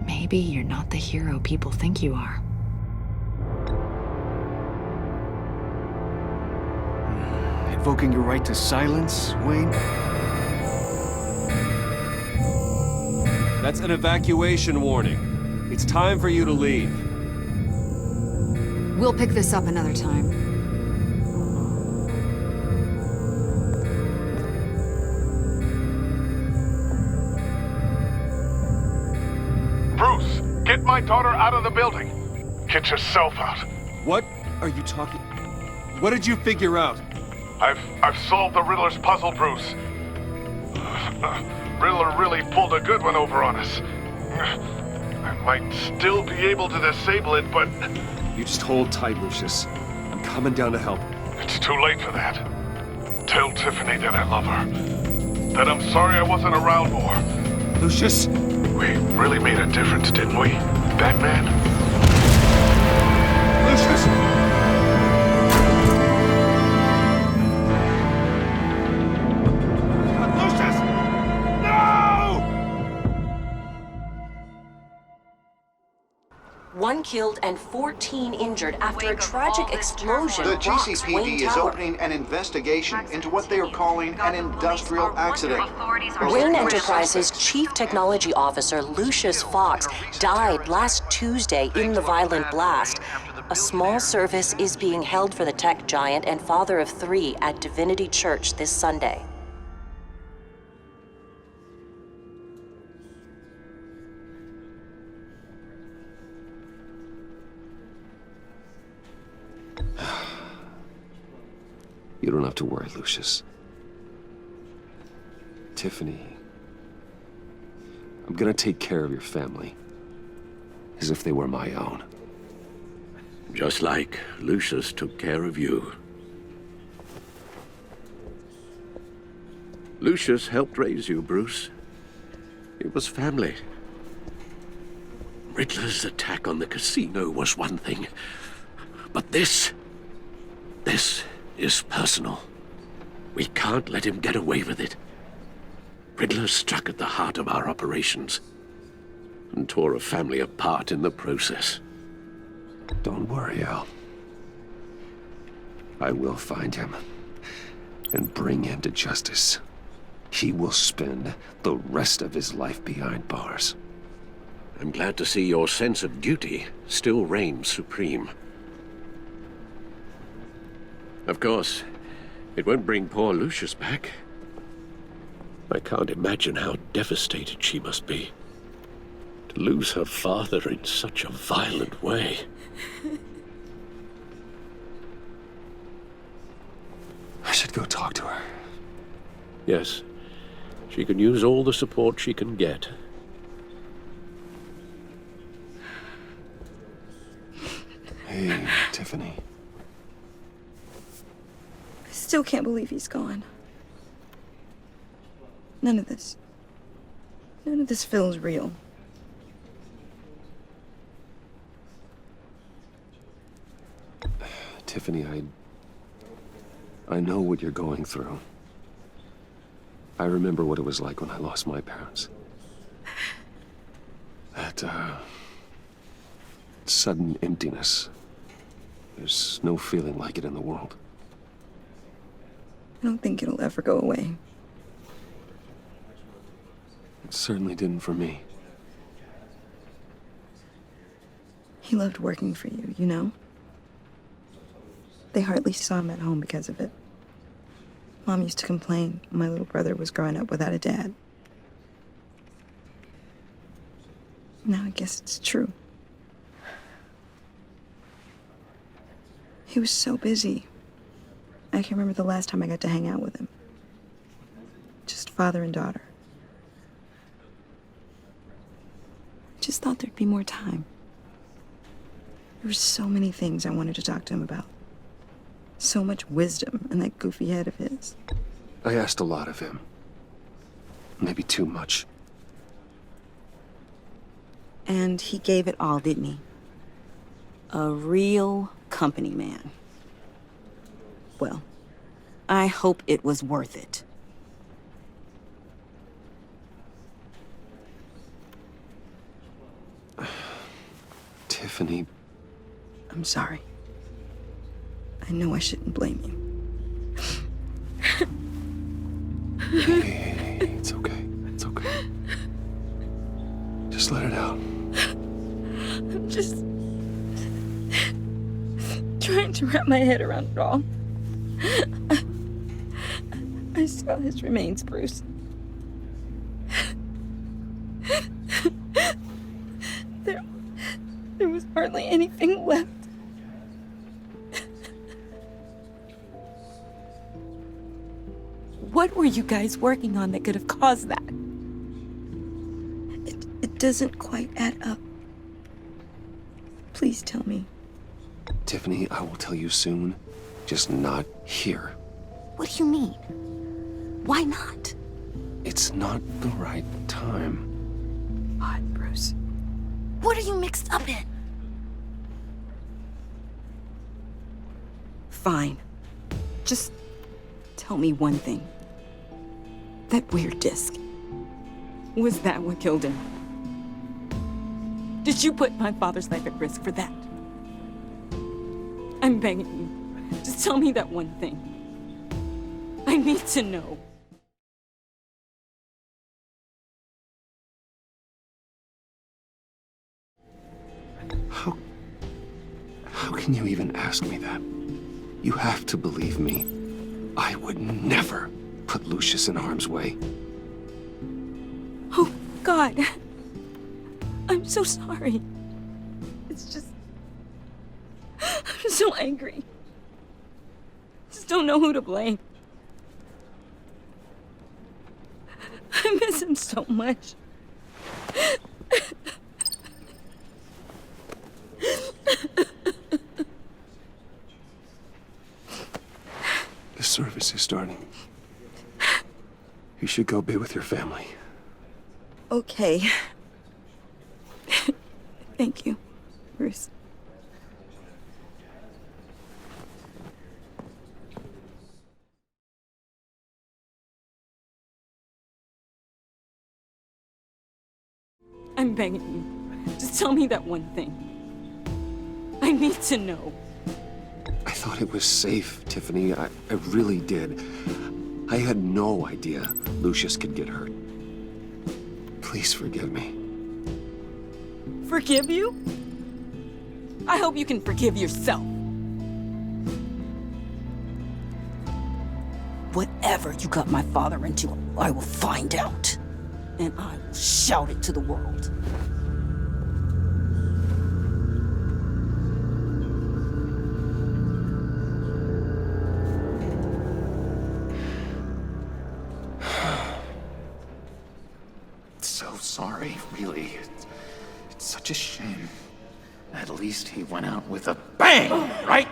Maybe you're not the hero people think you are. Invoking your right to silence, Wayne? That's an evacuation warning. It's time for you to leave. We'll pick this up another time. Bruce, get my daughter out of the building. Get yourself out. What are you talking? What did you figure out? I've solved the Riddler's puzzle, Bruce. Riddler really pulled a good one over on us. I might still be able to disable it, but... You just hold tight, Lucius. I'm coming down to help. It's too late for that. Tell Tiffany that I love her. That I'm sorry I wasn't around more. Lucius! We really made a difference, didn't we, Batman? Lucius! One killed and 14 injured after a tragic explosion. The rocks Wayne GCPD is Tower. opening an investigation into what they are calling an industrial accident. Wayne Enterprises' Chief Technology Officer Lucius Fox died last Tuesday in the violent blast. A small service is being held for the tech giant and father of 3 at Divinity Church this Sunday. You don't have to worry, Lucius. Tiffany, I'm gonna take care of your family. As if they were my own. Just like Lucius took care of you. Lucius helped raise you, Bruce. It was family. Riddler's attack on the casino was one thing. But this is personal. We can't let him get away with it. Riddler struck at the heart of our operations and tore a family apart in the process. Don't worry, Al. I will find him and bring him to justice. He will spend the rest of his life behind bars. I'm glad to see your sense of duty still reigns supreme. Of course, it won't bring poor Lucius back. I can't imagine how devastated she must be. To lose her father in such a violent way. I should go talk to her. Yes, she can use all the support she can get. Hey, Tiffany. I still can't believe he's gone. None of this feels real. Tiffany, I know what you're going through. I remember what it was like when I lost my parents. That, sudden emptiness. There's no feeling like it in the world. I don't think it'll ever go away. It certainly didn't for me. He loved working for you, you know? They hardly saw him at home because of it. Mom used to complain my little brother was growing up without a dad. Now I guess it's true. He was so busy. I can remember the last time I got to hang out with him. Just father and daughter. I just thought there'd be more time. There were so many things I wanted to talk to him about. So much wisdom in that goofy head of his. I asked a lot of him. Maybe too much. And he gave it all, didn't he? A real company man. Well, I hope it was worth it. Tiffany. I'm sorry. I know I shouldn't blame you. Hey, it's okay. It's okay. Just let it out. just trying to wrap my head around it all. I saw his remains, Bruce. There was hardly anything left. What were you guys working on that could have caused that? It doesn't quite add up. Please tell me. Tiffany, I will tell you soon. Just not here. What do you mean? Why not? It's not the right time. What, Bruce? What are you mixed up in? Fine. Just tell me one thing. That weird disc. Was that what killed him? Did you put my father's life at risk for that? I'm begging you. Just tell me that one thing. I need to know. How can you even ask me that? You have to believe me. I would never put Lucius in harm's way. Oh, God. I'm so sorry. It's just... I'm so angry. Just don't know who to blame. I miss him so much. The service is starting. You should go be with your family. Okay. Thank you, Bruce. I'm begging you. Just tell me that one thing. I need to know. I thought it was safe, Tiffany. I really did. I had no idea Lucius could get hurt. Please forgive me. Forgive you? I hope you can forgive yourself. Whatever you got my father into, I will find out. And I will shout it to the world. So sorry, really. It's such a shame. At least he went out with a bang, right?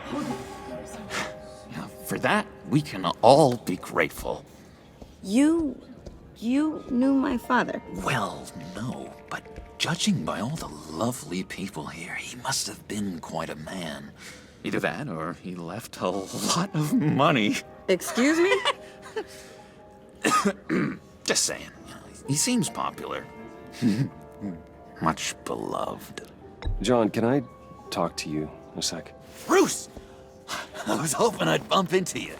Yeah, for that, we can all be grateful. You knew my father? Well, no, but judging by all the lovely people here, he must have been quite a man. Either that, or he left a lot of money. Excuse me? Just saying. He seems popular. Much beloved. John, can I talk to you a sec? Bruce! I was hoping I'd bump into you.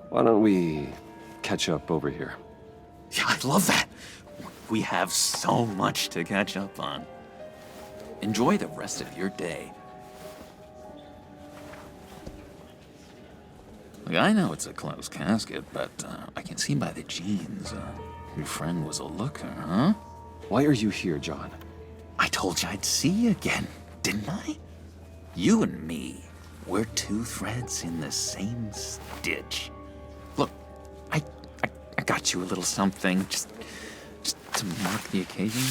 Why don't we catch up over here? Yeah, I'd love that. We have so much to catch up on. Enjoy the rest of your day. Look, I know it's a closed casket, but I can see by the jeans, your friend was a looker, huh? Why are you here, John? I told you I'd see you again, didn't I? You and me, we're two threads in the same stitch. Look, I got you a little something, just to mark the occasion.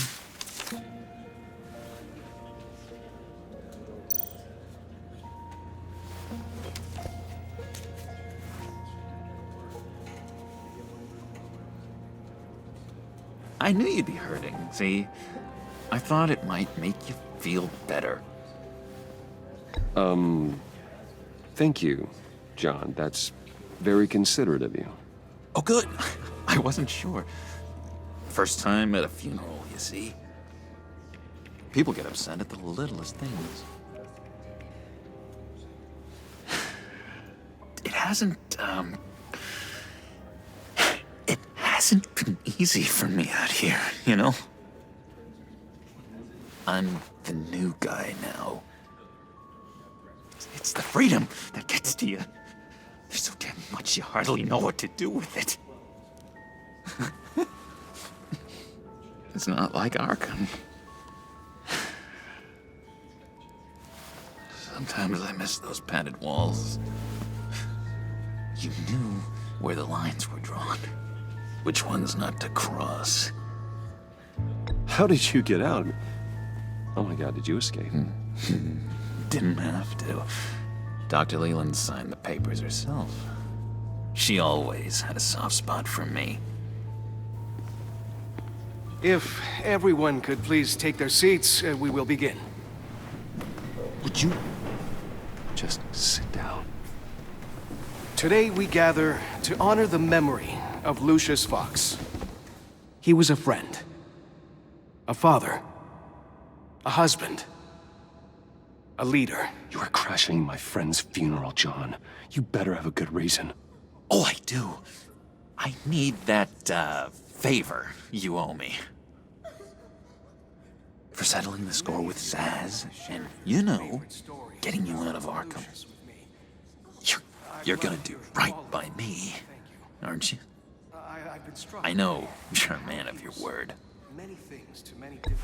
I knew you'd be hurting, see? I thought it might make you feel better. Thank you, John. That's very considerate of you. Oh, good. I wasn't sure. First time at a funeral, you see? People get upset at the littlest things. It hasn't been easy for me out here, you know? I'm the new guy now. It's the freedom that gets to you. There's so damn much you hardly know what to do with it. It's not like Arkham. Sometimes I miss those padded walls. You knew where the lines were drawn. Which ones not to cross. How did you get out? Oh my god, did you escape? Didn't have to. Dr. Leland signed the papers herself. She always had a soft spot for me. If everyone could please take their seats, we will begin. Would you just sit down? Today we gather to honor the memory of Lucius Fox. He was a friend, a father, a husband, a leader. You are crashing my friend's funeral, John. You better have a good reason. Oh, I do. I need that, favor you owe me. For settling the score with Zaz, and, you know, getting you out of Arkham. You're gonna do right by me, aren't you? I know you're a man of your word.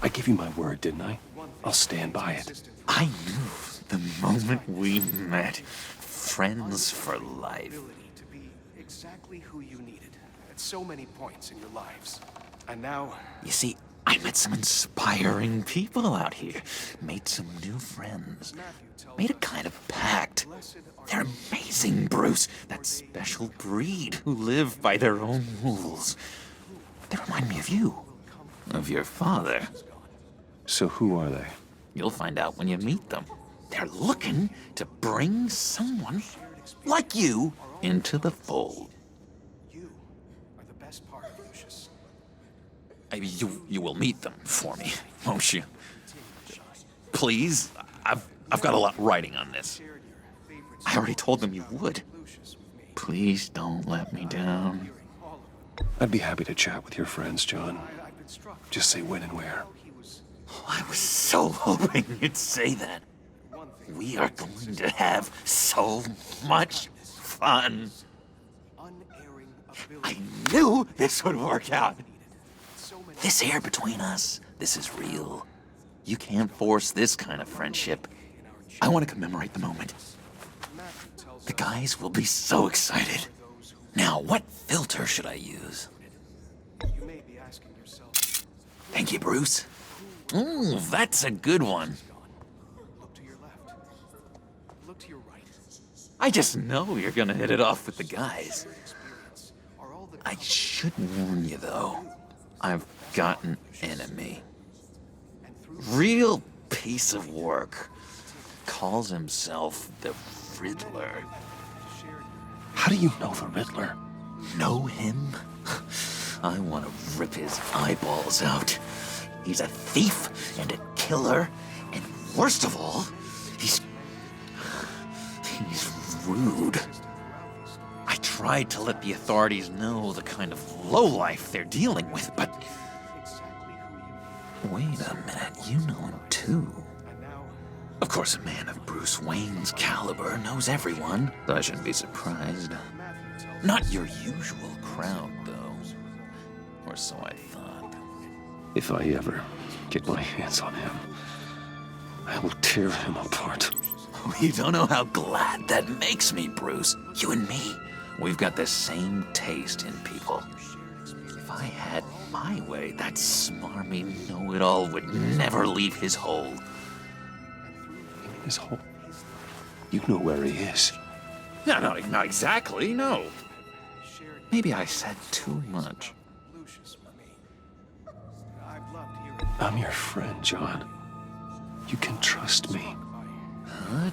I gave you my word, didn't I? I'll stand by it. I knew the moment we met. Friends for life. To be exactly who you needed at so many points in your lives. And now... You see, I met some inspiring people out here. Made some new friends. Made a kind of pact. They're amazing, Bruce. That special breed who live by their own rules. They remind me of you. Of your father. So who are they? You'll find out when you meet them. They're looking to bring someone like you into the fold. You are the best part, Lucius. You will meet them for me, won't you? Please? I've got a lot riding on this. I already told them you would. Please don't let me down. I'd be happy to chat with your friends, John. Just say when and where. Oh, I was so hoping you'd say that. We are going to have so much fun. I knew this would work out. This air between us, this is real. You can't force this kind of friendship. I want to commemorate the moment. The guys will be so excited. Now, what filter should I use? Thank you, Bruce. Ooh, that's a good one. I just know you're gonna hit it off with the guys. I should warn you, though. I've got an enemy. Real piece of work. Calls himself the Riddler. How do you know the Riddler? Know him? I want to rip his eyeballs out. He's a thief and a killer, and worst of all, he's rude. I tried to let the authorities know the kind of lowlife they're dealing with, but... Wait a minute, you know him too. Of course, a man of Bruce Wayne's caliber knows everyone, so I shouldn't be surprised. Not your usual crowd, though. Or so I thought. If I ever get my hands on him, I will tear him apart. Oh, you don't know how glad that makes me, Bruce. You and me, we've got the same taste in people. If I had my way, that smarmy know-it-all would never leave his hole. His hole? You know where he is. No, not exactly, no. Maybe I said too much. I'm your friend, John. You can trust me.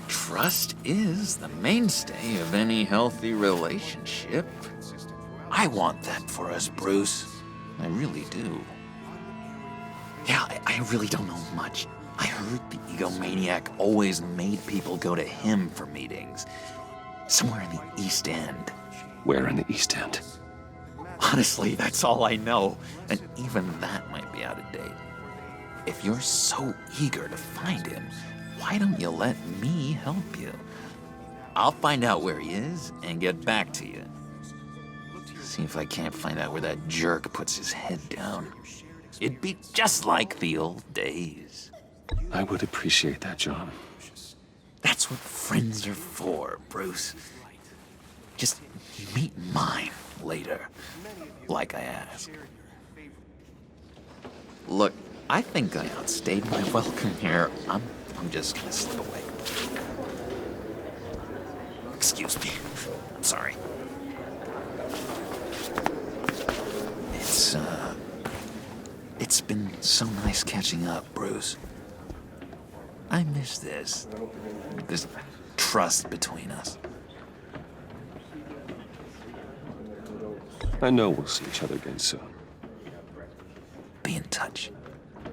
Trust is the mainstay of any healthy relationship. I want that for us, Bruce. I really do. Yeah, I really don't know much. I heard the egomaniac always made people go to him for meetings. Somewhere in the East End. Where in the East End? Honestly, that's all I know. And even that might be out of date. If you're so eager to find him, why don't you let me help you? I'll find out where he is and get back to you. See if I can't find out where that jerk puts his head down. It'd be just like the old days. I would appreciate that, John. That's what friends are for, Bruce. Just meet mine later, like I asked. Look, I think I outstayed my welcome here. I'm just gonna slip away. Excuse me. I'm sorry. It's been so nice catching up, Bruce. I miss this trust between us. I know we'll see each other again soon. Be in touch.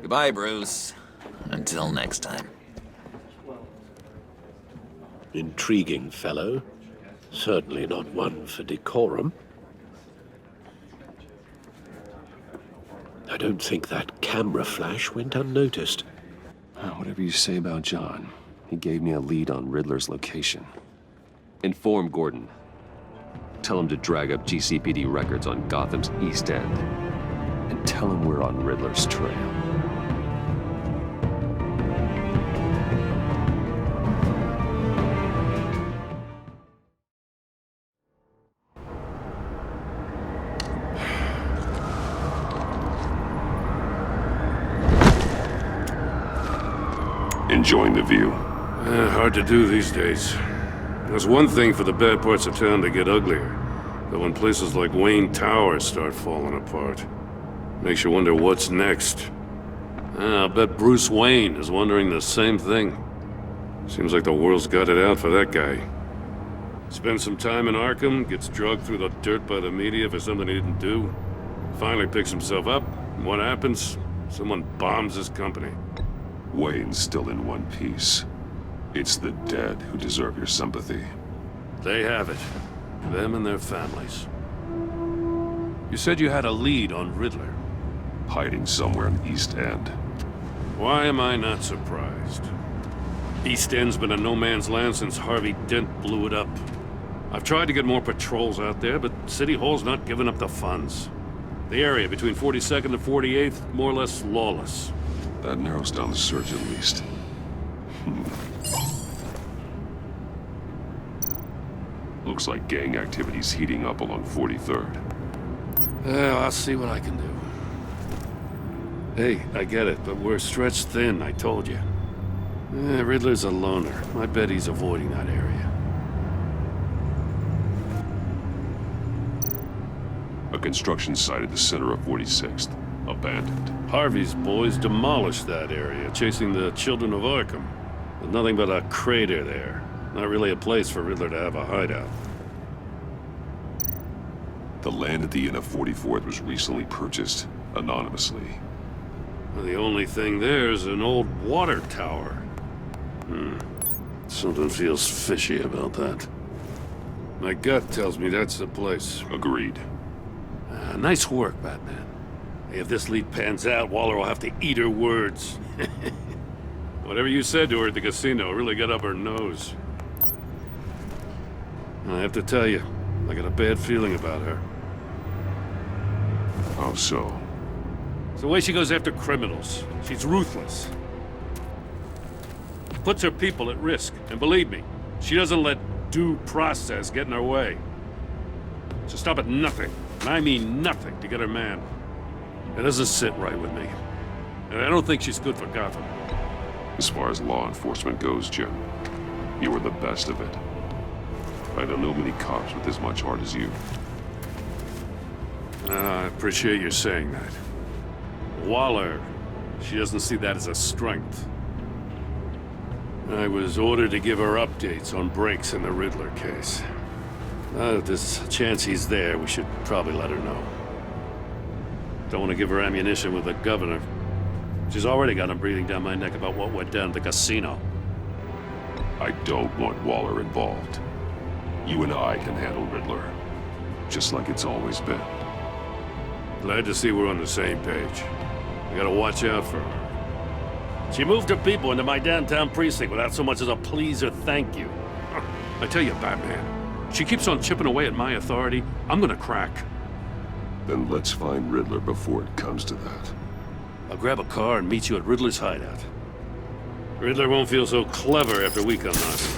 Goodbye, Bruce. Until next time. Intriguing fellow. Certainly not one for decorum. I don't think that camera flash went unnoticed. Whatever you say about John, he gave me a lead on Riddler's location. Inform Gordon. Tell him to drag up GCPD records on Gotham's East End. And tell him we're on Riddler's trail. Enjoying the view? Hard to do these days. There's one thing for the bad parts of town to get uglier, but when places like Wayne Tower start falling apart, makes you wonder what's next. I'll bet Bruce Wayne is wondering the same thing. Seems like the world's got it out for that guy. Spends some time in Arkham, gets drugged through the dirt by the media for something he didn't do. Finally picks himself up, and what happens? Someone bombs his company. Wayne's still in one piece. It's the dead who deserve your sympathy. They have it. Them and their families. You said you had a lead on Riddler. Hiding somewhere in East End. Why am I not surprised? East End's been a no-man's land since Harvey Dent blew it up. I've tried to get more patrols out there, but City Hall's not giving up the funds. The area between 42nd and 48th, more or less lawless. That narrows down the search at least. Looks like gang activity's heating up along 43rd. Well, I'll see what I can do. Hey, I get it, but we're stretched thin, I told you. Riddler's a loner. I bet he's avoiding that area. A construction site at the center of 46th. Abandoned. Harvey's boys demolished that area, chasing the Children of Arkham. There's nothing but a crater there. Not really a place for Riddler to have a hideout. The land at the end of 44th was recently purchased, anonymously. Well, the only thing there is an old water tower. Something feels fishy about that. My gut tells me that's the place. Agreed. Nice work, Batman. If this lead pans out, Waller will have to eat her words. Whatever you said to her at the casino really got up her nose. I have to tell you, I got a bad feeling about her. How so? It's the way she goes after criminals. She's ruthless. Puts her people at risk. And believe me, she doesn't let due process get in her way. She'll stop at nothing, and I mean nothing, to get her man. It doesn't sit right with me. And I don't think she's good for Gotham. As far as law enforcement goes, Jim, you were the best of it. I don't know many cops with as much heart as you. I appreciate you saying that. Waller, she doesn't see that as a strength. I was ordered to give her updates on breaks in the Riddler case. If there's a chance he's there, we should probably let her know. Don't want to give her ammunition with the governor. She's already got him breathing down my neck about what went down at the casino. I don't want Waller involved. You and I can handle Riddler, just like it's always been. Glad to see we're on the same page. We gotta watch out for her. She moved her people into my downtown precinct without so much as a please or thank you. I tell you, Batman, she keeps on chipping away at my authority. I'm gonna crack. Then let's find Riddler before it comes to that. I'll grab a car and meet you at Riddler's hideout. Riddler won't feel so clever after we come knocking.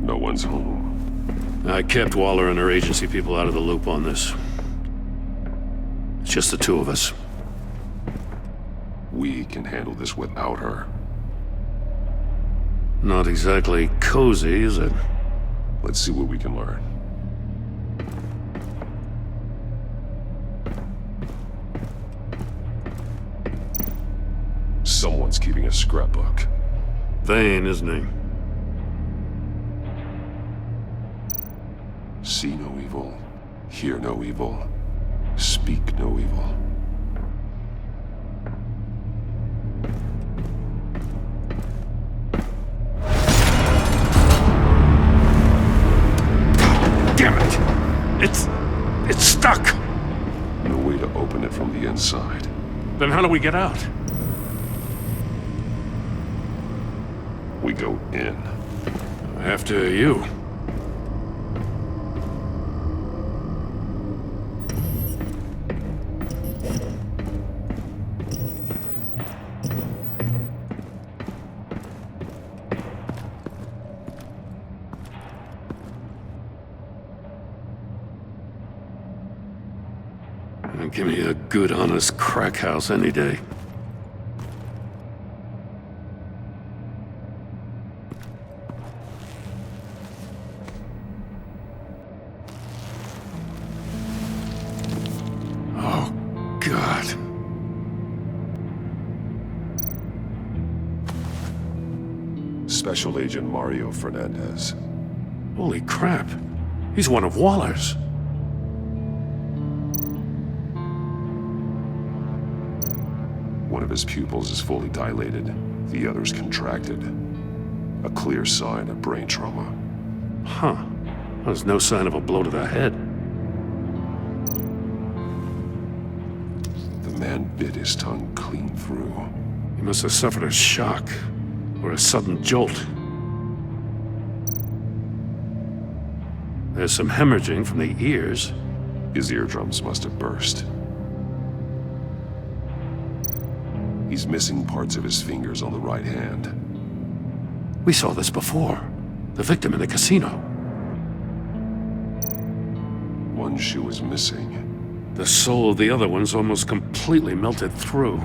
No one's home. I kept Waller and her agency people out of the loop on this. It's just the two of us. We can handle this without her. Not exactly cozy, is it? Let's see what we can learn. Someone's keeping a scrapbook. Vain, isn't he? See no evil, hear no evil, speak no evil. Damn it! It's stuck! No way to open it from the inside. Then how do we get out? We go in. After you. Give me a good, honest crack house any day. Oh, God. Special Agent Mario Fernandez. Holy crap. He's one of Waller's. One of his pupils is fully dilated, the other's contracted. A clear sign of brain trauma. Huh. There's no sign of a blow to the head. The man bit his tongue clean through. He must have suffered a shock, or a sudden jolt. There's some hemorrhaging from the ears. His eardrums must have burst. He's missing parts of his fingers on the right hand. We saw this before. The victim in the casino. One shoe is missing. The sole of the other one's almost completely melted through.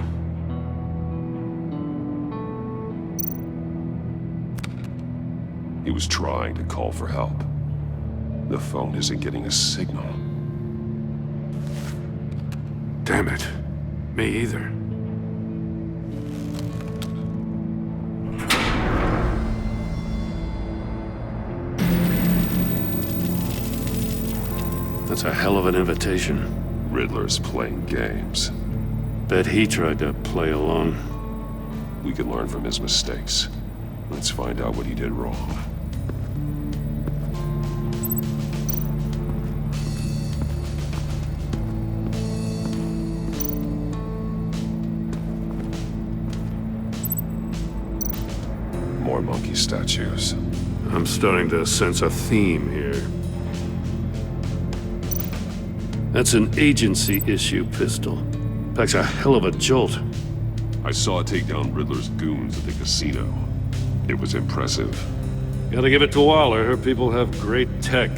He was trying to call for help. The phone isn't getting a signal. Damn it. Me either. That's a hell of an invitation. Riddler's playing games. Bet he tried to play along. We can learn from his mistakes. Let's find out what he did wrong. More monkey statues. I'm starting to sense a theme here. That's an agency issue pistol. Packs a hell of a jolt. I saw it take down Riddler's goons at the casino. It was impressive. Gotta give it to Waller. Her people have great tech.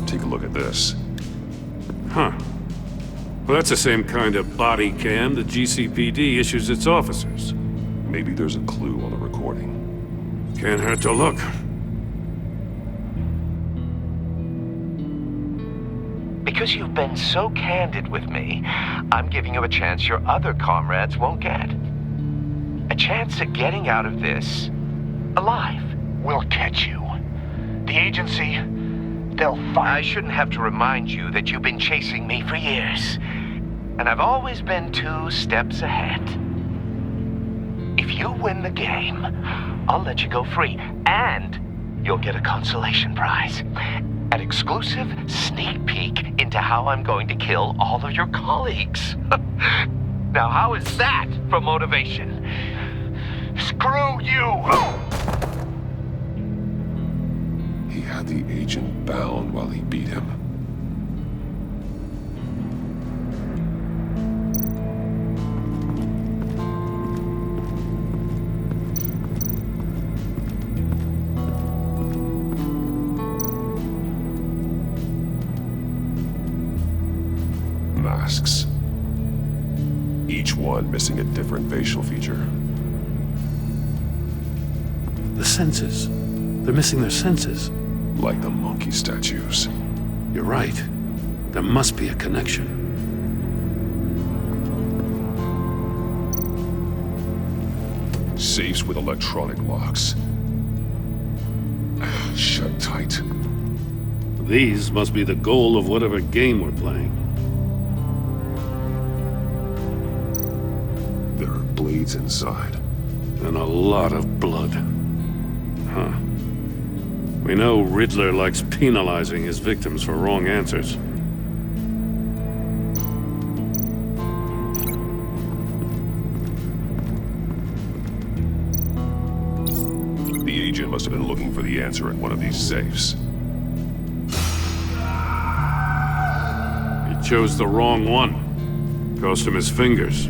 Take a look at this. Huh. Well, that's the same kind of body cam the GCPD issues its officers. Maybe there's a clue on the recording. Can't hurt to look. Because you've been so candid with me, I'm giving you a chance your other comrades won't get. A chance at getting out of this alive. We'll catch you. The agency, they'll find... I shouldn't have to remind you that you've been chasing me for years. And I've always been 2 steps ahead. If you win the game, I'll let you go free. And you'll get a consolation prize. An exclusive sneak peek into how I'm going to kill all of your colleagues. Now, how is that for motivation? Screw you! He had the agent bound while he beat him. Masks. Each one missing a different facial feature. The senses. They're missing their senses. Like the monkey statues. You're right. There must be a connection. Safes with electronic locks. Shut tight. These must be the goal of whatever game we're playing. There are blades inside. And a lot of blood. Huh. We know Riddler likes penalizing his victims for wrong answers. The agent must have been looking for the answer in one of these safes. He chose the wrong one. Cost him his fingers.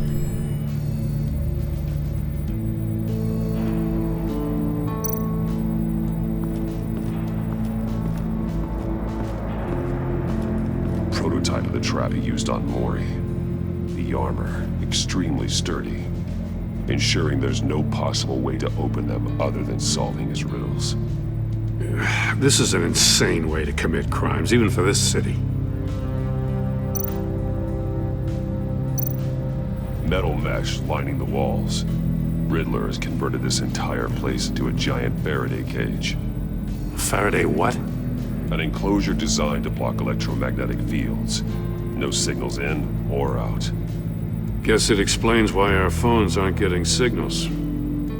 Prototype of the trap he used on Mori. The armor, extremely sturdy, ensuring there's no possible way to open them other than solving his riddles. This is an insane way to commit crimes, even for this city. Metal mesh lining the walls. Riddler has converted this entire place into a giant Faraday cage. Faraday what? An enclosure designed to block electromagnetic fields. No signals in or out. Guess it explains why our phones aren't getting signals.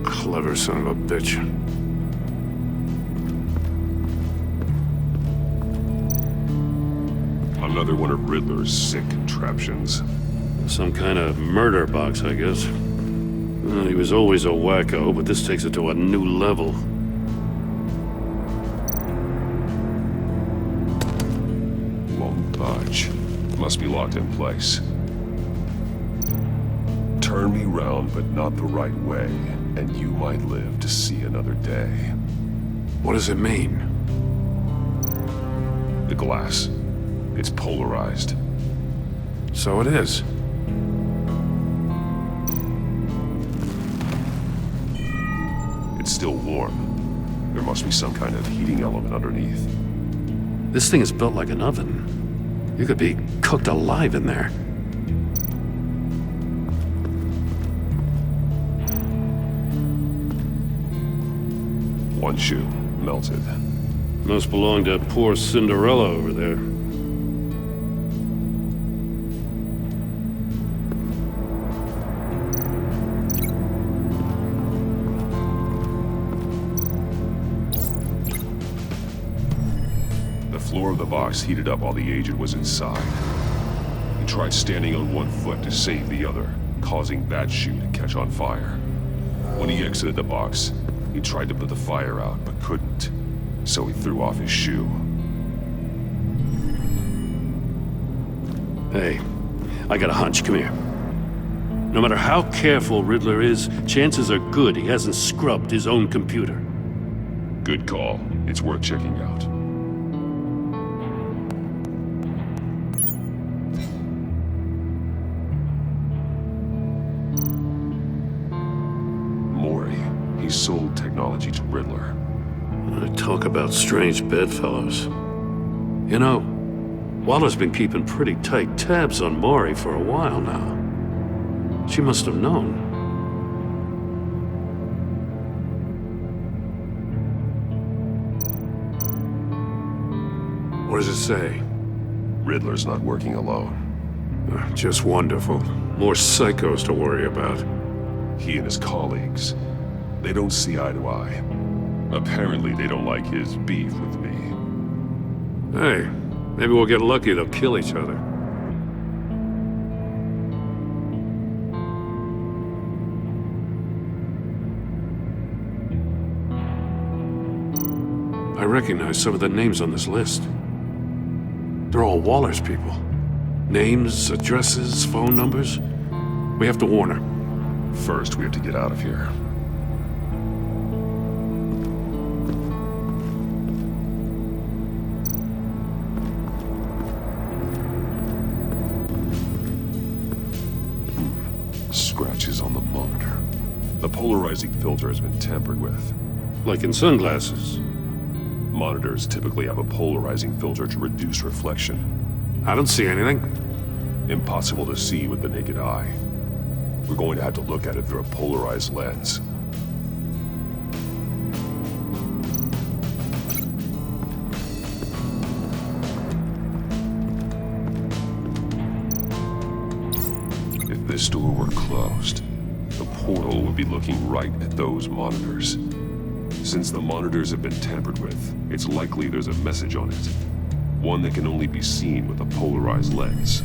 Clever son of a bitch. Another one of Riddler's sick contraptions. Some kind of murder box, I guess. Well, he was always a wacko, but this takes it to a new level. Won't budge. Must be locked in place. Turn me round, but not the right way, and you might live to see another day. What does it mean? The glass. It's polarized. So it is. It's still warm. There must be some kind of heating element underneath. This thing is built like an oven. You could be cooked alive in there. One shoe, melted. Must belong to poor Cinderella over there. The floor of the box heated up while the agent was inside. He tried standing on one foot to save the other, causing Batsuit to catch on fire. When he exited the box, he tried to put the fire out, but couldn't. So he threw off his shoe. Hey, I got a hunch. Come here. No matter how careful Riddler is, chances are good he hasn't scrubbed his own computer. Good call. It's worth checking out. sold technology to Riddler. Talk about strange bedfellows. You know, Waller's been keeping pretty tight tabs on Maury for a while now. She must have known. What does it say? Riddler's not working alone. Just wonderful. More psychos to worry about. He and his colleagues, they don't see eye to eye. Apparently they don't like his beef with me. Hey, maybe we'll get lucky they'll kill each other. I recognize some of the names on this list. They're all Waller's people. Names, addresses, phone numbers. We have to warn her. First, we have to get out of here. Scratches on the monitor. The polarizing filter has been tampered with. Like in sunglasses. Monitors typically have a polarizing filter to reduce reflection. I don't see anything. Impossible to see with the naked eye. We're going to have to look at it through a polarized lens. If this door were closed, the portal would be looking right at those monitors. Since the monitors have been tampered with, it's likely there's a message on it. One that can only be seen with a polarized lens.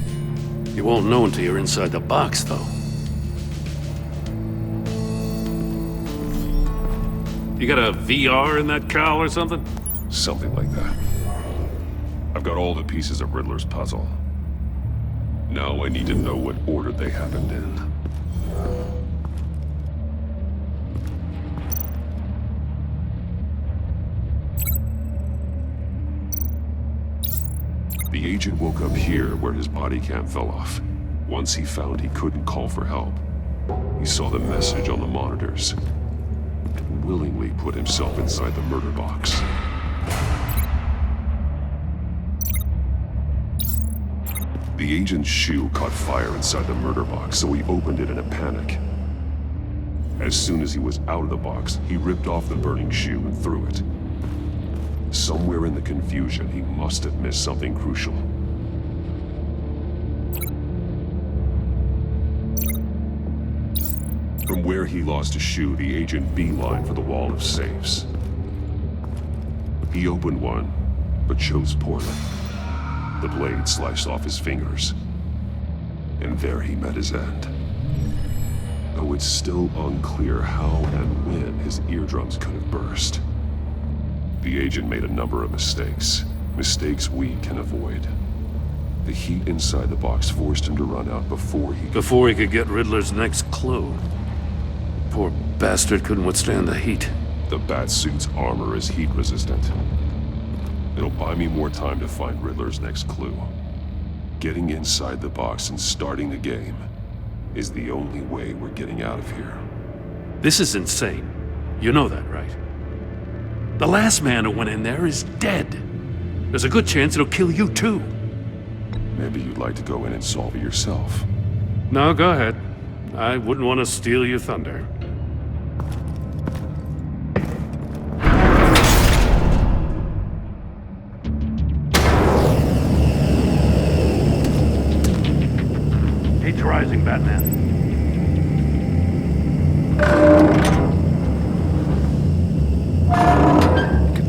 You won't know until you're inside the box, though. You got a VR in that cowl or something? Something like that. I've got all the pieces of Riddler's puzzle. Now I need to know what order they happened in. The agent woke up here where his body cam fell off. Once he found he couldn't call for help, he saw the message on the monitors and willingly put himself inside the murder box. The agent's shoe caught fire inside the murder box, so he opened it in a panic. As soon as he was out of the box, he ripped off the burning shoe and threw it. Somewhere in the confusion, he must have missed something crucial. From where he lost a shoe, the agent beelined for the wall of safes. He opened one, but chose poorly. The blade sliced off his fingers. And there he met his end. Though it's still unclear how and when his eardrums could have burst. The agent made a number of mistakes. Mistakes we can avoid. The heat inside the box forced him to run out before he could get Riddler's next clue. Poor bastard couldn't withstand the heat. The Batsuit's armor is heat resistant. It'll buy me more time to find Riddler's next clue. Getting inside the box and starting the game is the only way we're getting out of here. This is insane. You know that, right? The last man who went in there is dead. There's a good chance it'll kill you too. Maybe you'd like to go in and solve it yourself. No, go ahead. I wouldn't want to steal your thunder. Heat's rising, Batman.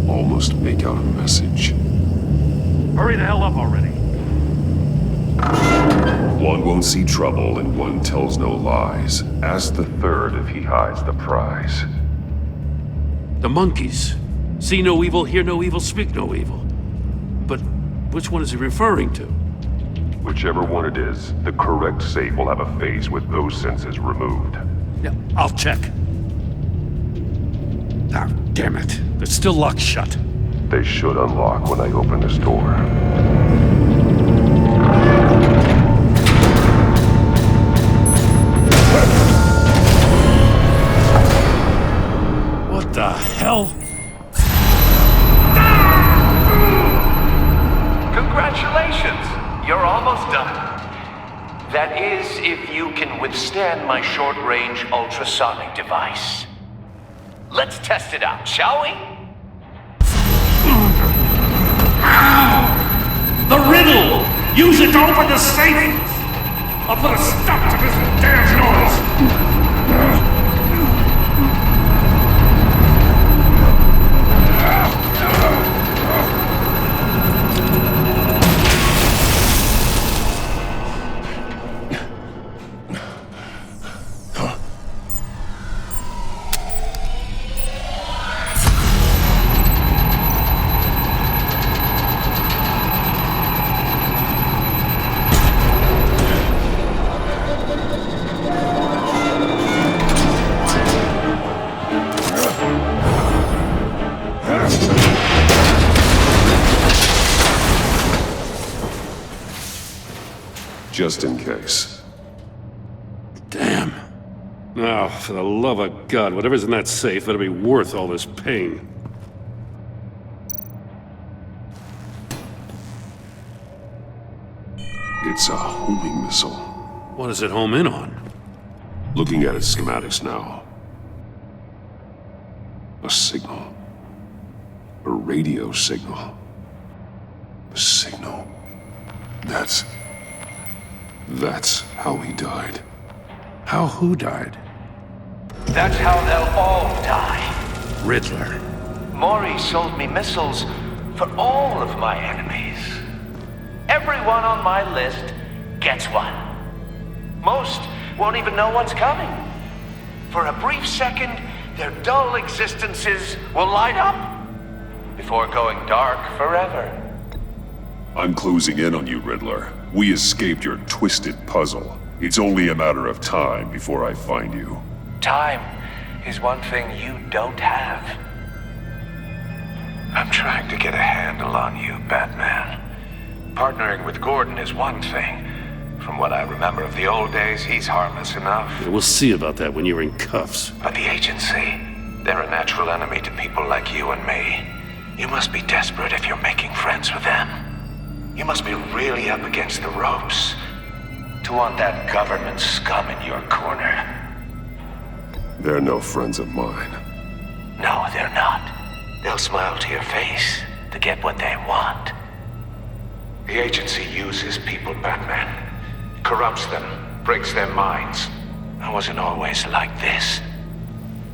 Almost make out a message. Hurry the hell up already. One won't see trouble and one tells no lies. Ask the third if he hides the prize. The monkeys. See no evil, hear no evil, speak no evil. But which one is he referring to? Whichever one it is, the correct safe will have a phase with those senses removed. Yeah, I'll check. Ah, damn it. They're still locked shut. They should unlock when I open this door. hell? Congratulations! You're almost done. That is, if you can withstand my short-range ultrasonic device. Let's test it out, shall we? The riddle! Use it to open the safe! I'll put a stop to this damn noise! Just in case. Damn. Now, for the love of God, whatever's in that safe better be worth all this pain. It's a homing missile. What does it home in on? Looking at its schematics now. A signal. A radio signal. A signal. That's how he died. How who died? That's how they'll all die. Riddler. Maury sold me missiles for all of my enemies. Everyone on my list gets one. Most won't even know what's coming. For a brief second, their dull existences will light up before going dark forever. I'm closing in on you, Riddler. We escaped your twisted puzzle. It's only a matter of time before I find you. Time is one thing you don't have. I'm trying to get a handle on you, Batman. Partnering with Gordon is one thing. From what I remember of the old days, he's harmless enough. Yeah, we'll see about that when you're in cuffs. But the agency, they're a natural enemy to people like you and me. You must be desperate if you're making friends with them. You must be really up against the ropes to want that government scum in your corner. They're no friends of mine. No, they're not. They'll smile to your face to get what they want. The agency uses people, Batman. Corrupts them, breaks their minds. I wasn't always like this.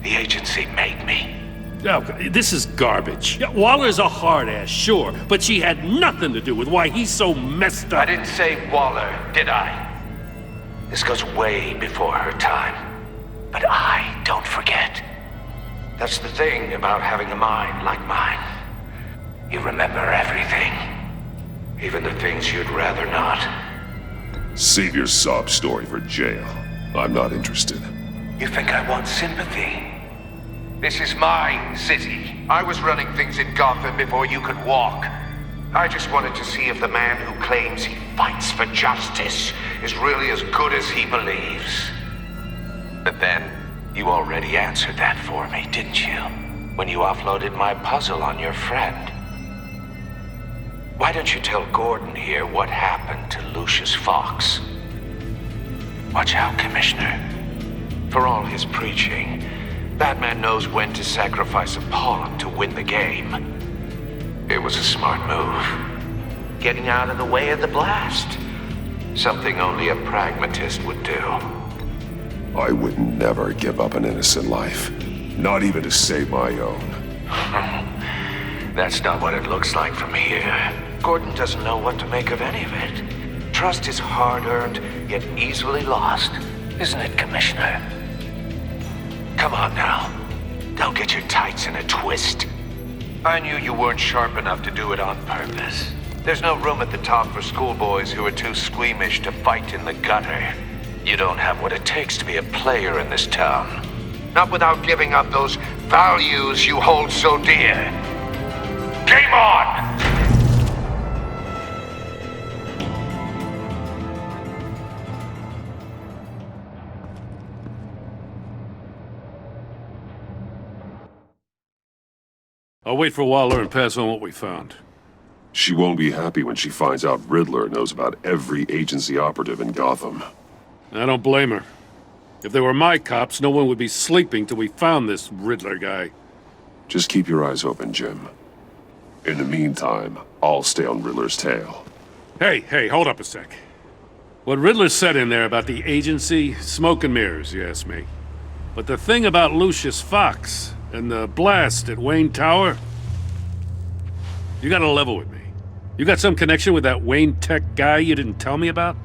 The agency made me. Oh, this is garbage. Yeah, Waller's a hard-ass, sure, but she had nothing to do with why he's so messed up. I didn't say Waller, did I? This goes way before her time. But I don't forget. That's the thing about having a mind like mine. You remember everything. Even the things you'd rather not. Save your sob story for jail. I'm not interested. You think I want sympathy? This is my city. I was running things in Gotham before you could walk. I just wanted to see if the man who claims he fights for justice is really as good as he believes. But then, you already answered that for me, didn't you? When you offloaded my puzzle on your friend. Why don't you tell Gordon here what happened to Lucius Fox? Watch out, Commissioner. For all his preaching, Batman knows when to sacrifice a pawn to win the game. It was a smart move. Getting out of the way of the blast. Something only a pragmatist would do. I would never give up an innocent life. Not even to save my own. That's not what it looks like from here. Gordon doesn't know what to make of any of it. Trust is hard-earned, yet easily lost. Isn't it, Commissioner? Come on now. Don't get your tights in a twist. I knew you weren't sharp enough to do it on purpose. There's no room at the top for schoolboys who are too squeamish to fight in the gutter. You don't have what it takes to be a player in this town. Not without giving up those values you hold so dear. Game on! I'll wait for Waller and pass on what we found. She won't be happy when she finds out Riddler knows about every agency operative in Gotham. I don't blame her. If they were my cops, no one would be sleeping till we found this Riddler guy. Just keep your eyes open, Jim. In the meantime, I'll stay on Riddler's tail. Hey, hold up a sec. What Riddler said in there about the agency, smoke and mirrors, you ask me. But the thing about Lucius Fox and the blast at Wayne Tower, you gotta level with me. You got some connection with that Wayne Tech guy you didn't tell me about?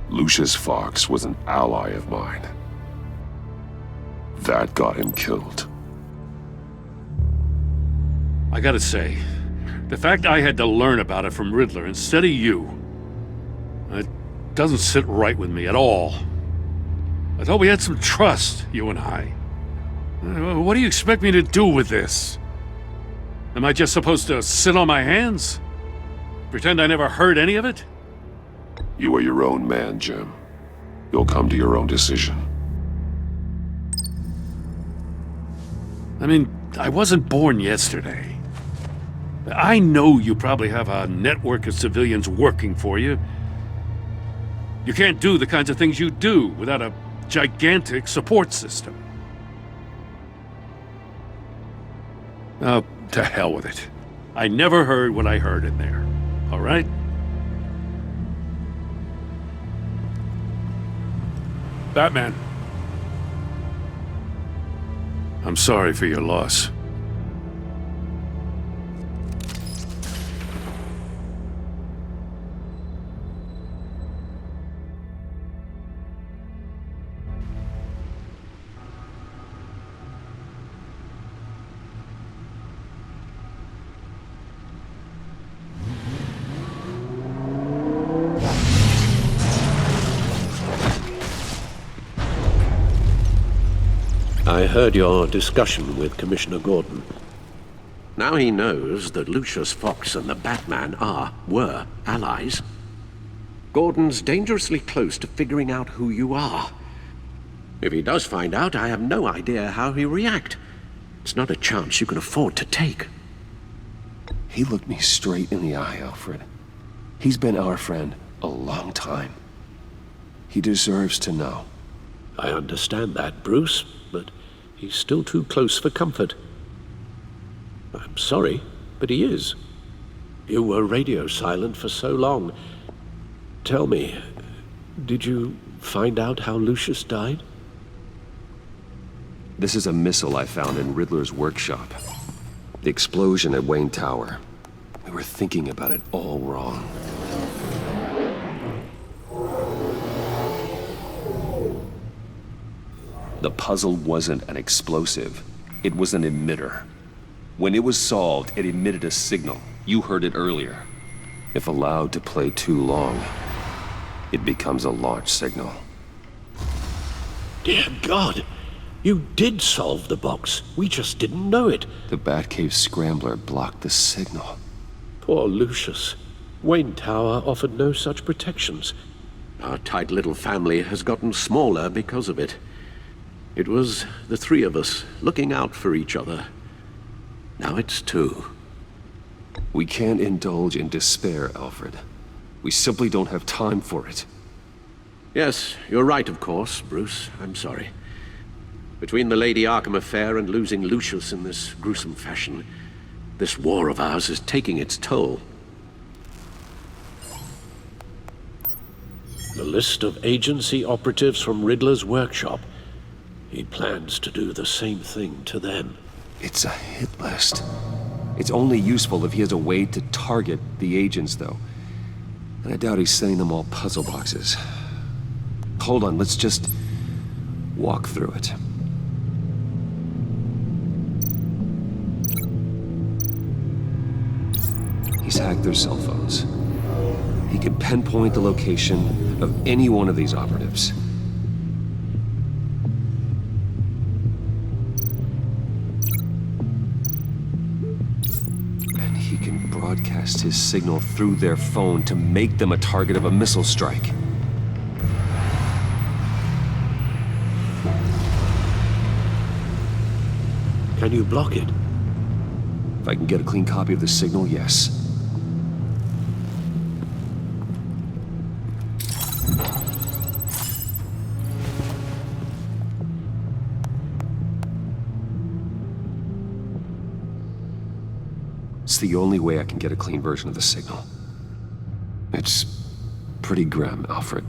Lucius Fox was an ally of mine. That got him killed. I gotta say, the fact I had to learn about it from Riddler instead of you, it doesn't sit right with me at all. I thought we had some trust, you and I. What do you expect me to do with this? Am I just supposed to sit on my hands? Pretend I never heard any of it? You are your own man, Jim. You'll come to your own decision. I mean, I wasn't born yesterday. I know you probably have a network of civilians working for you. You can't do the kinds of things you do without a gigantic support system. Oh, to hell with it. I never heard what I heard in there, all right? Batman. I'm sorry for your loss. I heard your discussion with Commissioner Gordon. Now he knows that Lucius Fox and the Batman were allies. Gordon's dangerously close to figuring out who you are. If he does find out, I have no idea how he'll react. It's not a chance you can afford to take. He looked me straight in the eye, Alfred. He's been our friend a long time. He deserves to know. I understand that, Bruce, but he's still too close for comfort. I'm sorry, but he is. You were radio silent for so long. Tell me, did you find out how Lucius died? This is a missile I found in Riddler's workshop. The explosion at Wayne Tower. We were thinking about it all wrong. The puzzle wasn't an explosive. It was an emitter. When it was solved, it emitted a signal. You heard it earlier. If allowed to play too long, it becomes a launch signal. Dear God! You did solve the box. We just didn't know it. The Batcave scrambler blocked the signal. Poor Lucius. Wayne Tower offered no such protections. Our tight little family has gotten smaller because of it. It was the three of us looking out for each other. Now it's two. We can't indulge in despair, Alfred. We simply don't have time for it. Yes, you're right, of course, Bruce. I'm sorry. Between the Lady Arkham affair and losing Lucius in this gruesome fashion, this war of ours is taking its toll. The list of agency operatives from Riddler's workshop. He plans to do the same thing to them. It's a hit list. It's only useful if he has a way to target the agents, though. And I doubt he's sending them all puzzle boxes. Hold on, let's just walk through it. He's hacked their cell phones. He can pinpoint the location of any one of these operatives. And he can broadcast his signal through their phone to make them a target of a missile strike. Can you block it? If I can get a clean copy of the signal, yes. It's the only way I can get a clean version of the signal. It's pretty grim, Alfred.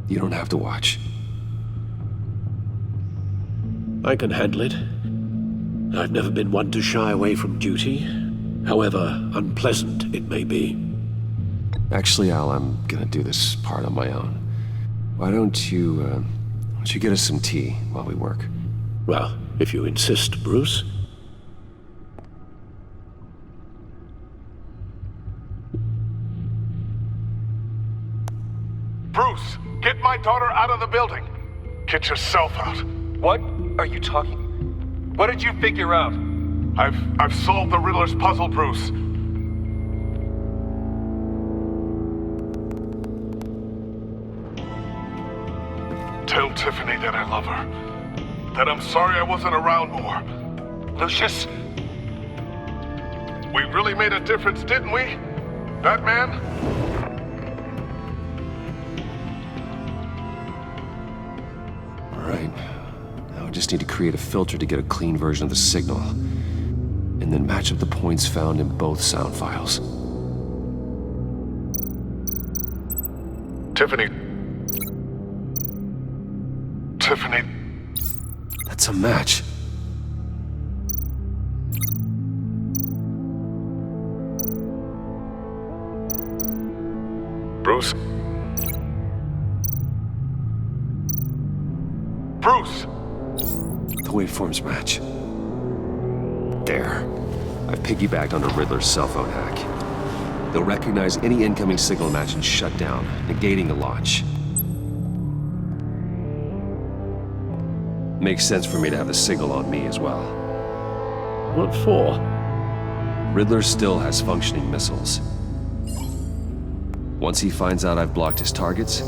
You don't have to watch. I can handle it. I've never been one to shy away from duty, however unpleasant it may be. Actually, Al, I'm gonna do this part on my own. Why don't you get us some tea while we work? Well, if you insist, Bruce. Bruce, get my daughter out of the building. Get yourself out. What are you talking? What did you figure out? I've solved the Riddler's puzzle, Bruce. Tell Tiffany that I love her. That I'm sorry I wasn't around more. Lucius? We really made a difference, didn't we? Batman? All right. Now I just need to create a filter to get a clean version of the signal. And then match up the points found in both sound files. Tiffany. Tiffany. That's a match. Bruce? Bruce! The waveforms match. There. I've piggybacked onto Riddler's cell phone hack. They'll recognize any incoming signal match and shut down, negating the launch. Makes sense for me to have the signal on me as well. What for? Riddler still has functioning missiles. Once he finds out I've blocked his targets,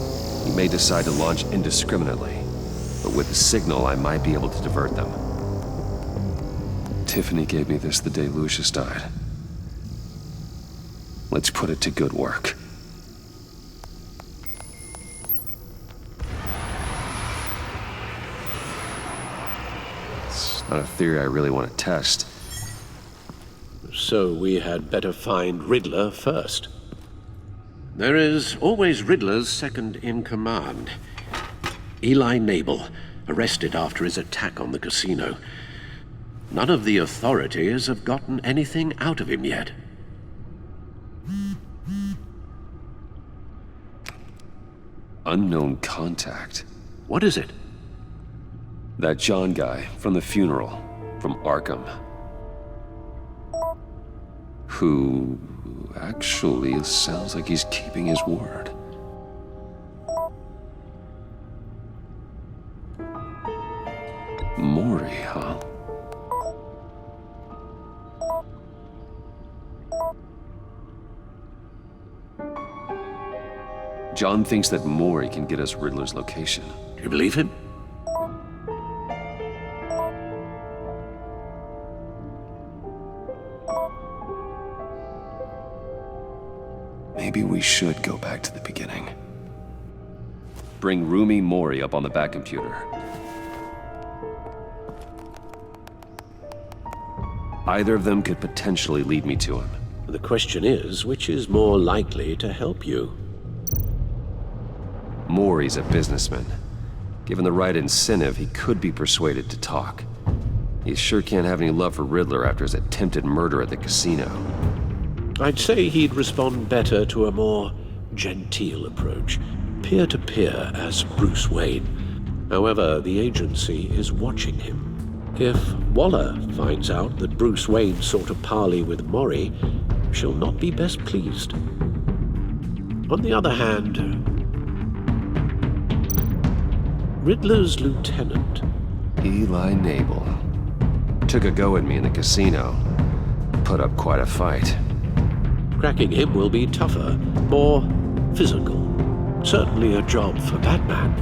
he may decide to launch indiscriminately. But with the signal, I might be able to divert them. Tiffany gave me this the day Lucius died. Let's put it to good work. It's not a theory I really want to test. So we had better find Riddler first. There is always Riddler's second in command. Eli Nabel, arrested after his attack on the casino. None of the authorities have gotten anything out of him yet. Unknown contact. What is it? That John guy from the funeral, from Arkham. Who actually sounds like he's keeping his word. Maury, huh? John thinks that Maury can get us Riddler's location. Do you believe him? Maybe we should go back to the beginning. Bring Roomy Maury up on the back computer. Either of them could potentially lead me to him. The question is, which is more likely to help you? Maury's a businessman. Given the right incentive, he could be persuaded to talk. He sure can't have any love for Riddler after his attempted murder at the casino. I'd say he'd respond better to a more genteel approach, peer-to-peer as Bruce Wayne. However, the agency is watching him. If Waller finds out that Bruce Wayne sought a parley with Maury, she'll not be best pleased. On the other hand, Riddler's lieutenant, Eli Nabel, took a go at me in the casino. Put up quite a fight. Cracking him will be tougher, more physical. Certainly a job for Batman.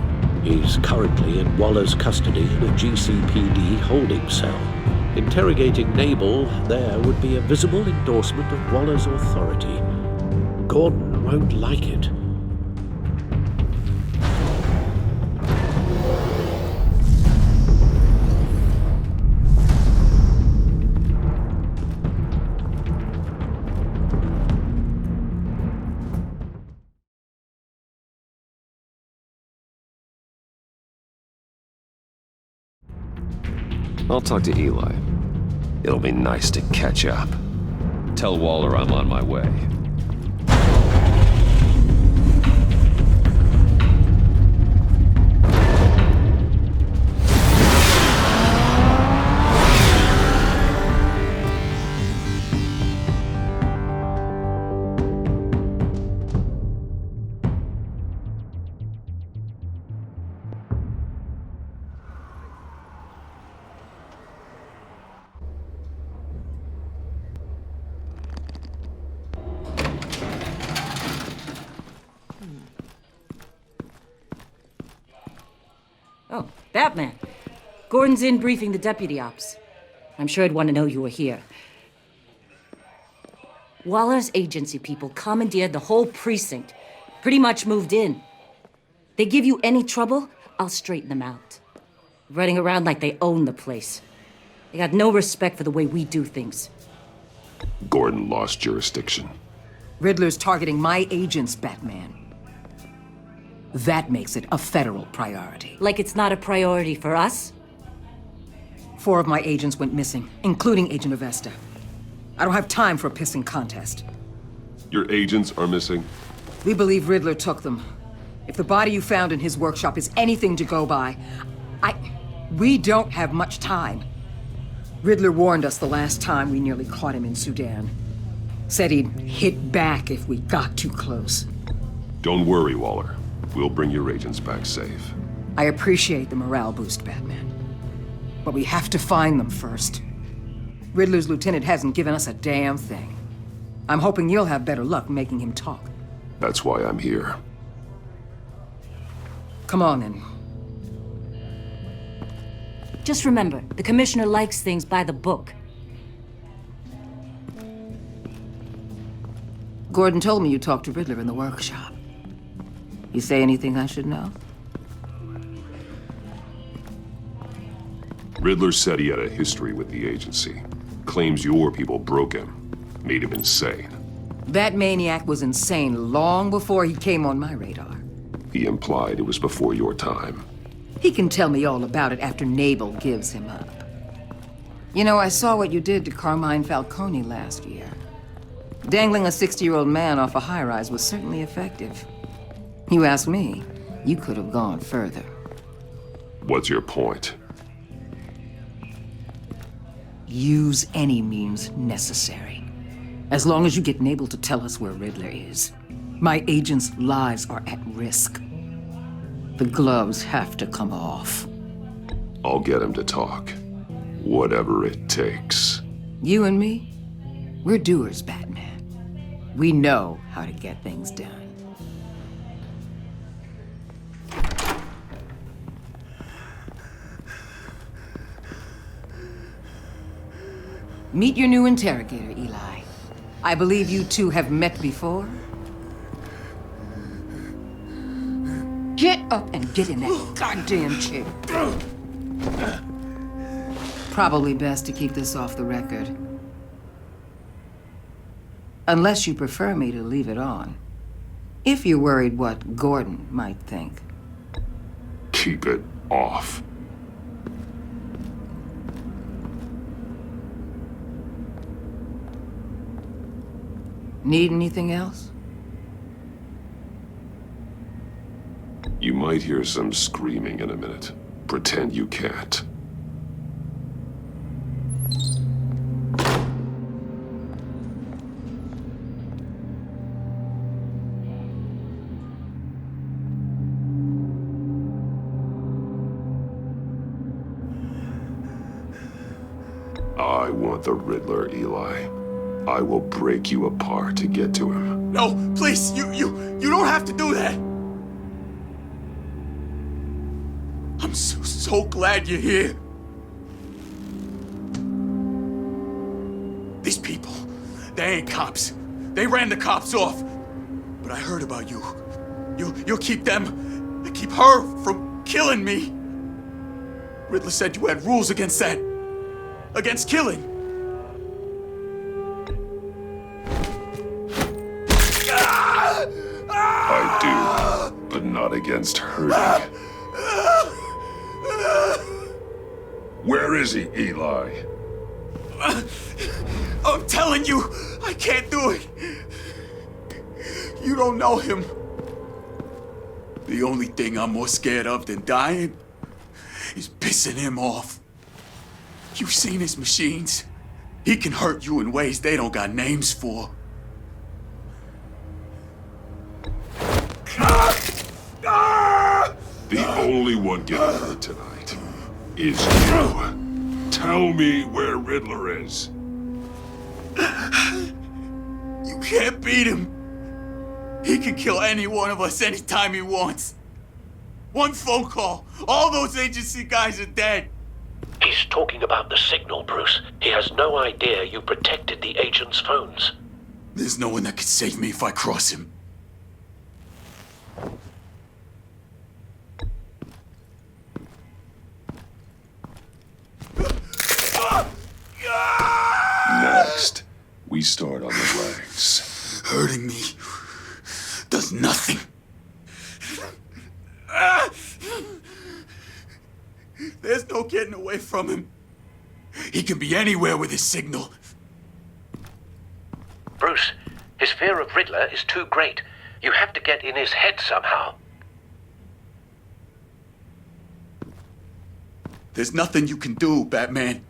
He's currently in Waller's custody in a GCPD holding cell. Interrogating Nabel there would be a visible endorsement of Waller's authority. Gordon won't like it. I'll talk to Eli. It'll be nice to catch up. Tell Waller I'm on my way. Oh, Batman. Gordon's in briefing the deputy ops. I'm sure he'd want to know you were here. Waller's agency people commandeered the whole precinct. Pretty much moved in. They give you any trouble, I'll straighten them out. Running around like they own the place. They got no respect for the way we do things. Gordon lost jurisdiction. Riddler's targeting my agents, Batman. That makes it a federal priority. Like it's not a priority for us? 4 of my agents went missing, including Agent Avesta. I don't have time for a pissing contest. Your agents are missing? We believe Riddler took them. If the body you found in his workshop is anything to go by, we don't have much time. Riddler warned us the last time we nearly caught him in Sudan. Said he'd hit back if we got too close. Don't worry, Waller. We'll bring your agents back safe. I appreciate the morale boost, Batman. But we have to find them first. Riddler's lieutenant hasn't given us a damn thing. I'm hoping you'll have better luck making him talk. That's why I'm here. Come on, then. Just remember, the commissioner likes things by the book. Gordon told me you talked to Riddler in the workshop. You say anything I should know? Riddler said he had a history with the agency. Claims your people broke him. Made him insane. That maniac was insane long before he came on my radar. He implied it was before your time. He can tell me all about it after Nabel gives him up. You know, I saw what you did to Carmine Falcone last year. Dangling a 60-year-old man off a high-rise was certainly effective. You ask me, you could have gone further. What's your point? Use any means necessary. As long as you get Nabel to tell us where Riddler is. My agents' lives are at risk. The gloves have to come off. I'll get him to talk. Whatever it takes. You and me, we're doers, Batman. We know how to get things done. Meet your new interrogator, Eli. I believe you two have met before. Get up and get in that goddamn chair. Probably best to keep this off the record. Unless you prefer me to leave it on. If you're worried what Gordon might think. Keep it off. Need anything else? You might hear some screaming in a minute. Pretend you can't. I want the Riddler, Eli. I will break you apart to get to him. No, please, you don't have to do that. I'm so glad you're here. They ain't cops. They ran the cops off. But I heard about you. You'll keep them, keep her from killing me. Riddler said you had rules against that. Against killing. I do, but not against hurting. Where is he, Eli? I'm telling you, I can't do it. You don't know him. The only thing I'm more scared of than dying is pissing him off. You've seen his machines. He can hurt you in ways they don't got names for. The only one getting hurt tonight is you. Tell me where Riddler is. You can't beat him. He can kill any one of us anytime he wants. One phone call, all those agency guys are dead. He's talking about the signal, Bruce. He has no idea you protected the agent's phones. There's no one that can save me if I cross him. Next, we start on the legs. Hurting me does nothing. There's no getting away from him. He can be anywhere with his signal. Bruce, his fear of Riddler is too great. You have to get in his head somehow. There's nothing you can do, Batman.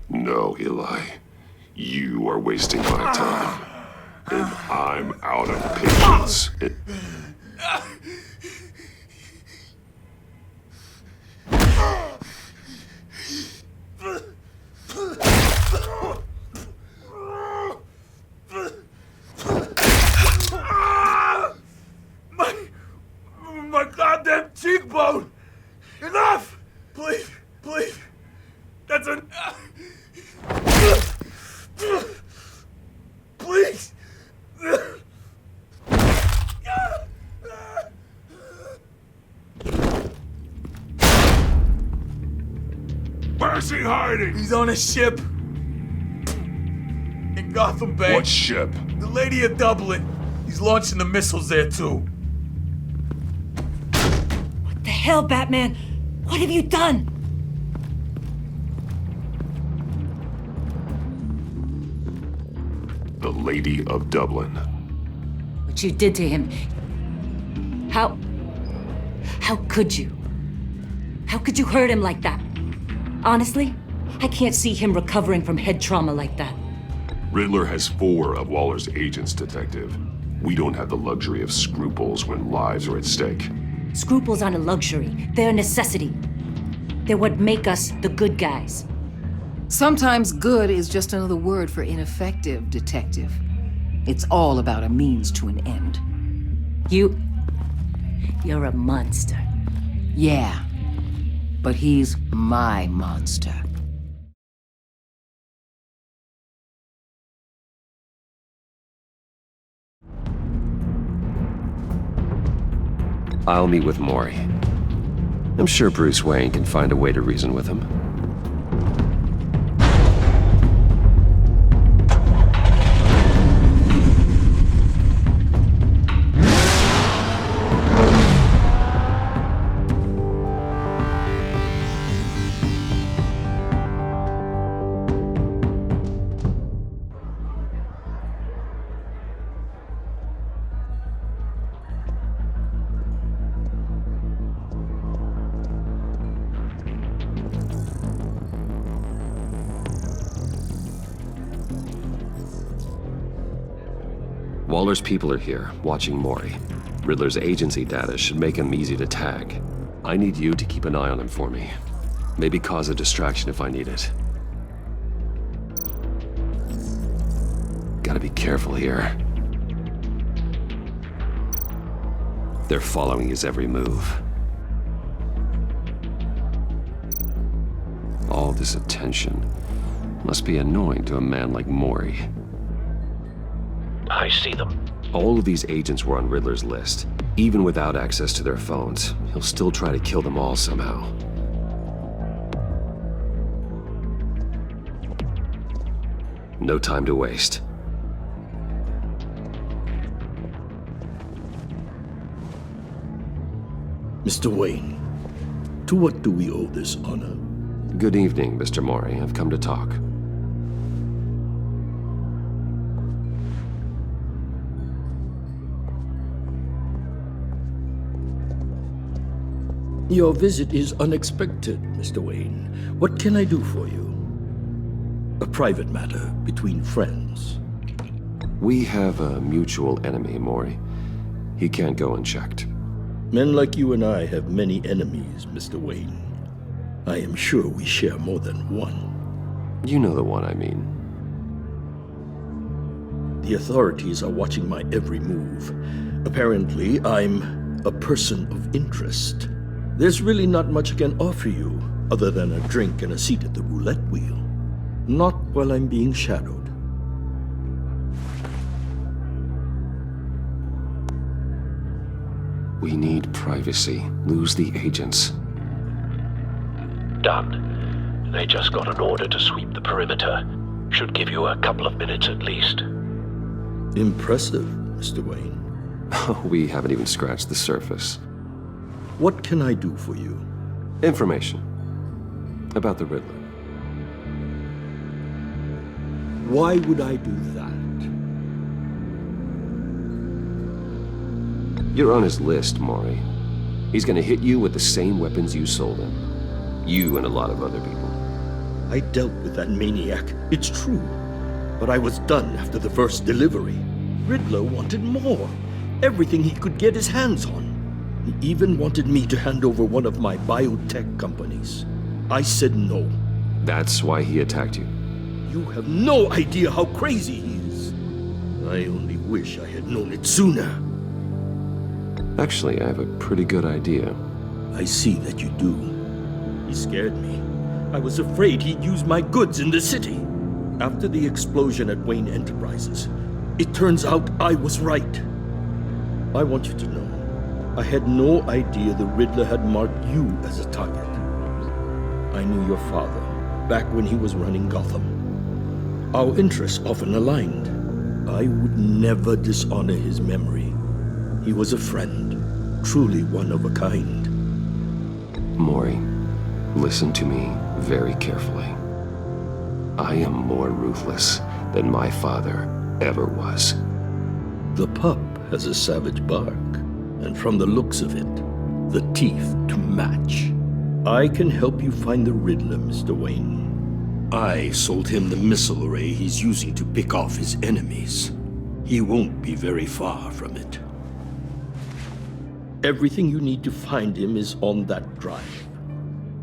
No, Eli. You are wasting my time. And I'm out of patience. My goddamn cheekbone! Enough! Please, please. That's an... Please! Where's he hiding? He's on a ship. In Gotham Bay. What ship? The Lady of Dublin. He's launching the missiles there, too. What the hell, Batman? What have you done? The Lady of Dublin. What you did to him. How could you? How could you hurt him like that? Honestly, I can't see him recovering from head trauma like that. Riddler has 4 of Waller's agents, Detective. We don't have the luxury of scruples when lives are at stake. Scruples aren't a luxury. They're a necessity. They're what make us the good guys. Sometimes good is just another word for ineffective, Detective. It's all about a means to an end. You're a monster. Yeah, but he's my monster. I'll meet with Maury. I'm sure Bruce Wayne can find a way to reason with him. Waller's people are here, watching Maury. Riddler's agency data should make him easy to tag. I need you to keep an eye on him for me. Maybe cause a distraction if I need it. Gotta be careful here. They're following his every move. All this attention. Must be annoying to a man like Mori. I see them. All of these agents were on Riddler's list. Even without access to their phones, he'll still try to kill them all somehow. No time to waste. Mr. Wayne, to what do we owe this honor? Good evening, Mr. Mori. I've come to talk. Your visit is unexpected, Mr. Wayne. What can I do for you? A private matter between friends. We have a mutual enemy, Mori. He can't go unchecked. Men like you and I have many enemies, Mr. Wayne. I am sure we share more than one. You know the one I mean. The authorities are watching my every move. Apparently, I'm a person of interest. There's really not much I can offer you, other than a drink and a seat at the roulette wheel. Not while I'm being shadowed. We need privacy. Lose the agents. Done. They just got an order to sweep the perimeter. Should give you a couple of minutes at least. Impressive, Mr. Wayne. We haven't even scratched the surface. What can I do for you? Information. About the Riddler. Why would I do that? You're on his list, Mori. He's gonna hit you with the same weapons you sold him. You and a lot of other people. I dealt with that maniac, it's true. But I was done after the first delivery. Riddler wanted more. Everything he could get his hands on. He even wanted me to hand over one of my biotech companies. I said no. That's why he attacked you? You have no idea how crazy he is. I only wish I had known it sooner. Actually, I have a pretty good idea. I see that you do. He scared me. I was afraid he'd use my goods in the city. After the explosion at Wayne Enterprises, it turns out I was right. I want you to know, I had no idea the Riddler had marked you as a target. I knew your father, back when he was running Gotham. Our interests often aligned. I would never dishonor his memory. He was a friend, truly one of a kind. Mori, listen to me very carefully. I am more ruthless than my father ever was. The pup has a savage bark, and from the looks of it, the teeth to match. I can help you find the Riddler, Mr. Wayne. I sold him the missile array he's using to pick off his enemies. He won't be very far from it. Everything you need to find him is on that drive.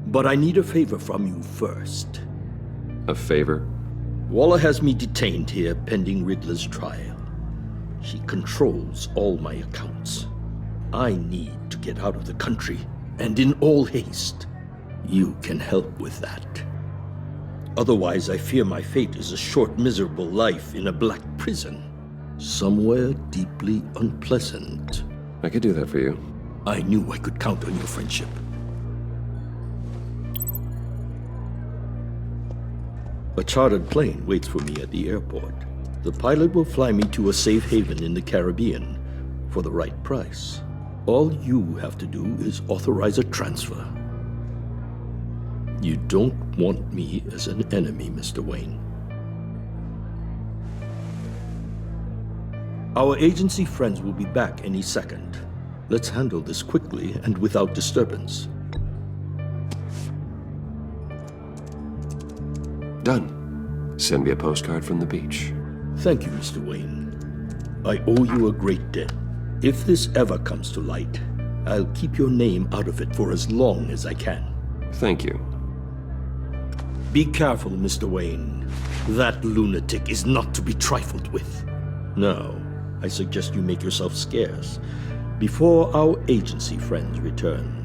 But I need a favor from you first. A favor? Walla has me detained here pending Riddler's trial. She controls all my accounts. I need to get out of the country, and in all haste. You can help with that. Otherwise, I fear my fate is a short, miserable life in a black prison. Somewhere deeply unpleasant. I could do that for you. I knew I could count on your friendship. A chartered plane waits for me at the airport. The pilot will fly me to a safe haven in the Caribbean for the right price. All you have to do is authorize a transfer. You don't want me as an enemy, Mr. Wayne. Our agency friends will be back any second. Let's handle this quickly and without disturbance. Done. Send me a postcard from the beach. Thank you, Mr. Wayne. I owe you a great debt. If this ever comes to light, I'll keep your name out of it for as long as I can. Thank you. Be careful, Mr. Wayne. That lunatic is not to be trifled with. Now, I suggest you make yourself scarce before our agency friends return.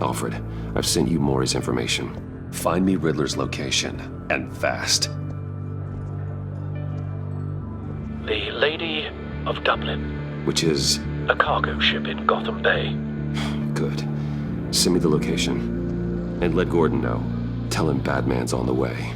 Alfred, I've sent you Maury's information. Find me Riddler's location, and fast. The Lady of Dublin. Which is? A cargo ship in Gotham Bay. Good. Send me the location. And let Gordon know. Tell him Batman's on the way.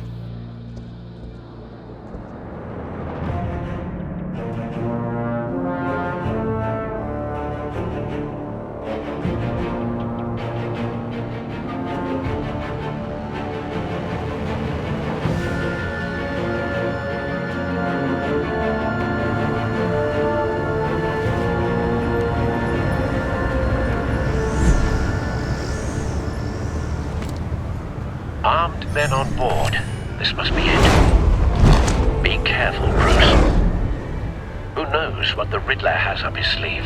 Armed men on board. This must be it. Be careful, Bruce. Who knows what the Riddler has up his sleeve?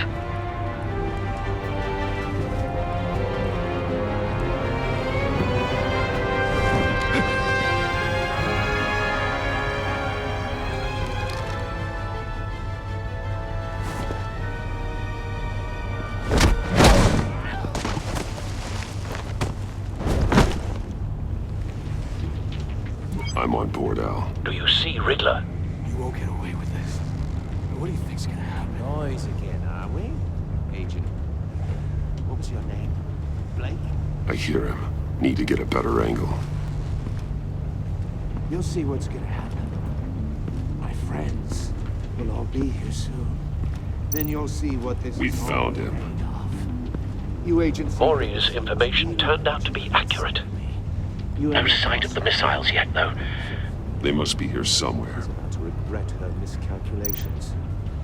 I'm on board, Al. Do you see Riddler? You won't get away with this. What do you think's gonna happen? Noise again, are we? Agent. What was your name? Blake? I hear him. Need to get a better angle. You'll see what's gonna happen. My friends will all be here soon. Then you'll see what this We is found him. made of. You agents... Maury's information turned out to be accurate. No sight of the missiles yet, though. They must be here somewhere. To regret her miscalculations.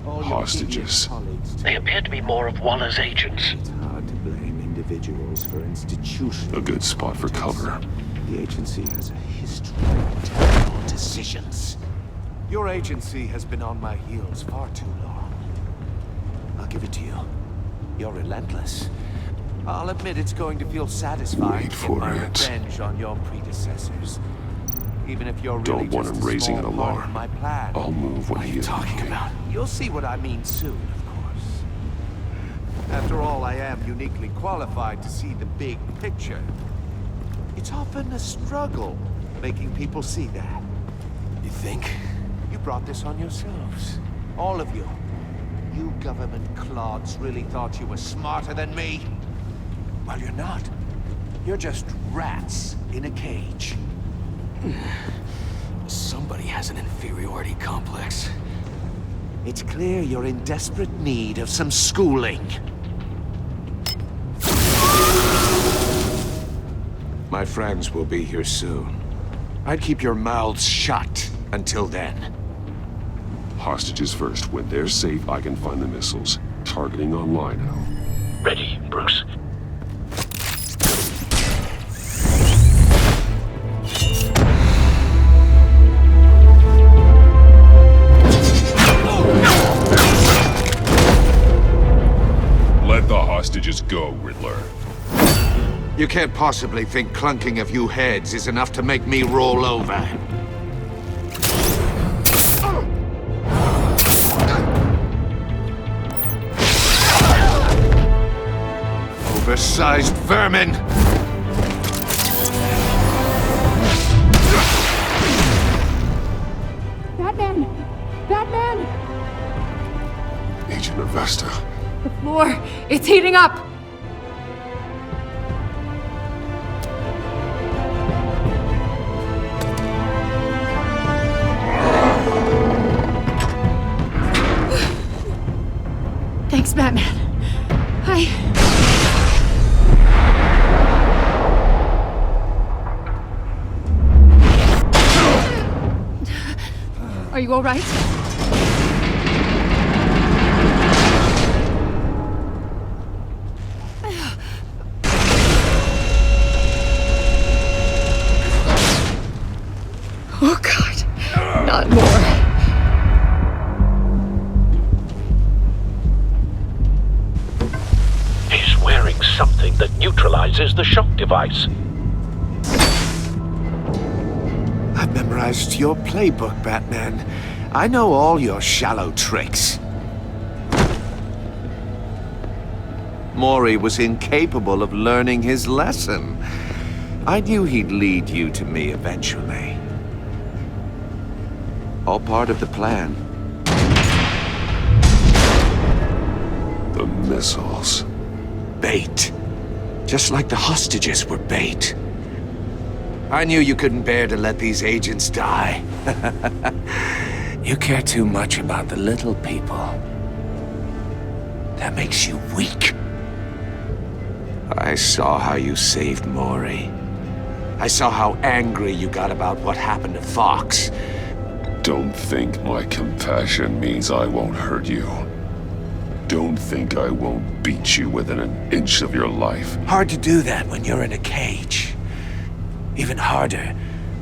All your Hostages. colleagues They appear to be more of Waller's agents. It's hard to blame individuals for institutional... A good spot for cover. The agency has a history of terrible decisions. Your agency has been on my heels far too long. I'll give it to you. You're relentless. I'll admit it's going to feel satisfying to get my revenge on your predecessors. Even if you're really Don't want just him a raising an small part alarm. of my plan. I'll move when he is talking looking. about? You'll see what I mean soon, of course. After all, I am uniquely qualified to see the big picture. It's often a struggle making people see that. You think? You brought this on yourselves. All of you. You government clods really thought you were smarter than me? Well, you're not. You're just rats in a cage. Somebody has an inferiority complex. It's clear you're in desperate need of some schooling. My friends will be here soon. I'd keep your mouths shut until then. Hostages first. When they're safe, I can find the missiles. Targeting online, Al. Ready, Bruce. Let the hostages go, Riddler. You can't possibly think clunking a few heads is enough to make me roll over. Oversized vermin! Batman! Batman! Agent Avesta. The floor, it's heating up! Thanks, Batman. Are you all right? Oh, God. Not more. He's wearing something that neutralizes the shock device. I've memorized your playbook, Batman. I know all your shallow tricks. Mori was incapable of learning his lesson. I knew he'd lead you to me eventually. All part of the plan. The missiles. Bait. Just like the hostages were bait. I knew you couldn't bear to let these agents die. You care too much about the little people. That makes you weak. I saw how you saved Mori. I saw how angry you got about what happened to Fox. Don't think my compassion means I won't hurt you. Don't think I won't beat you within an inch of your life. Hard to do that when you're in a cage. Even harder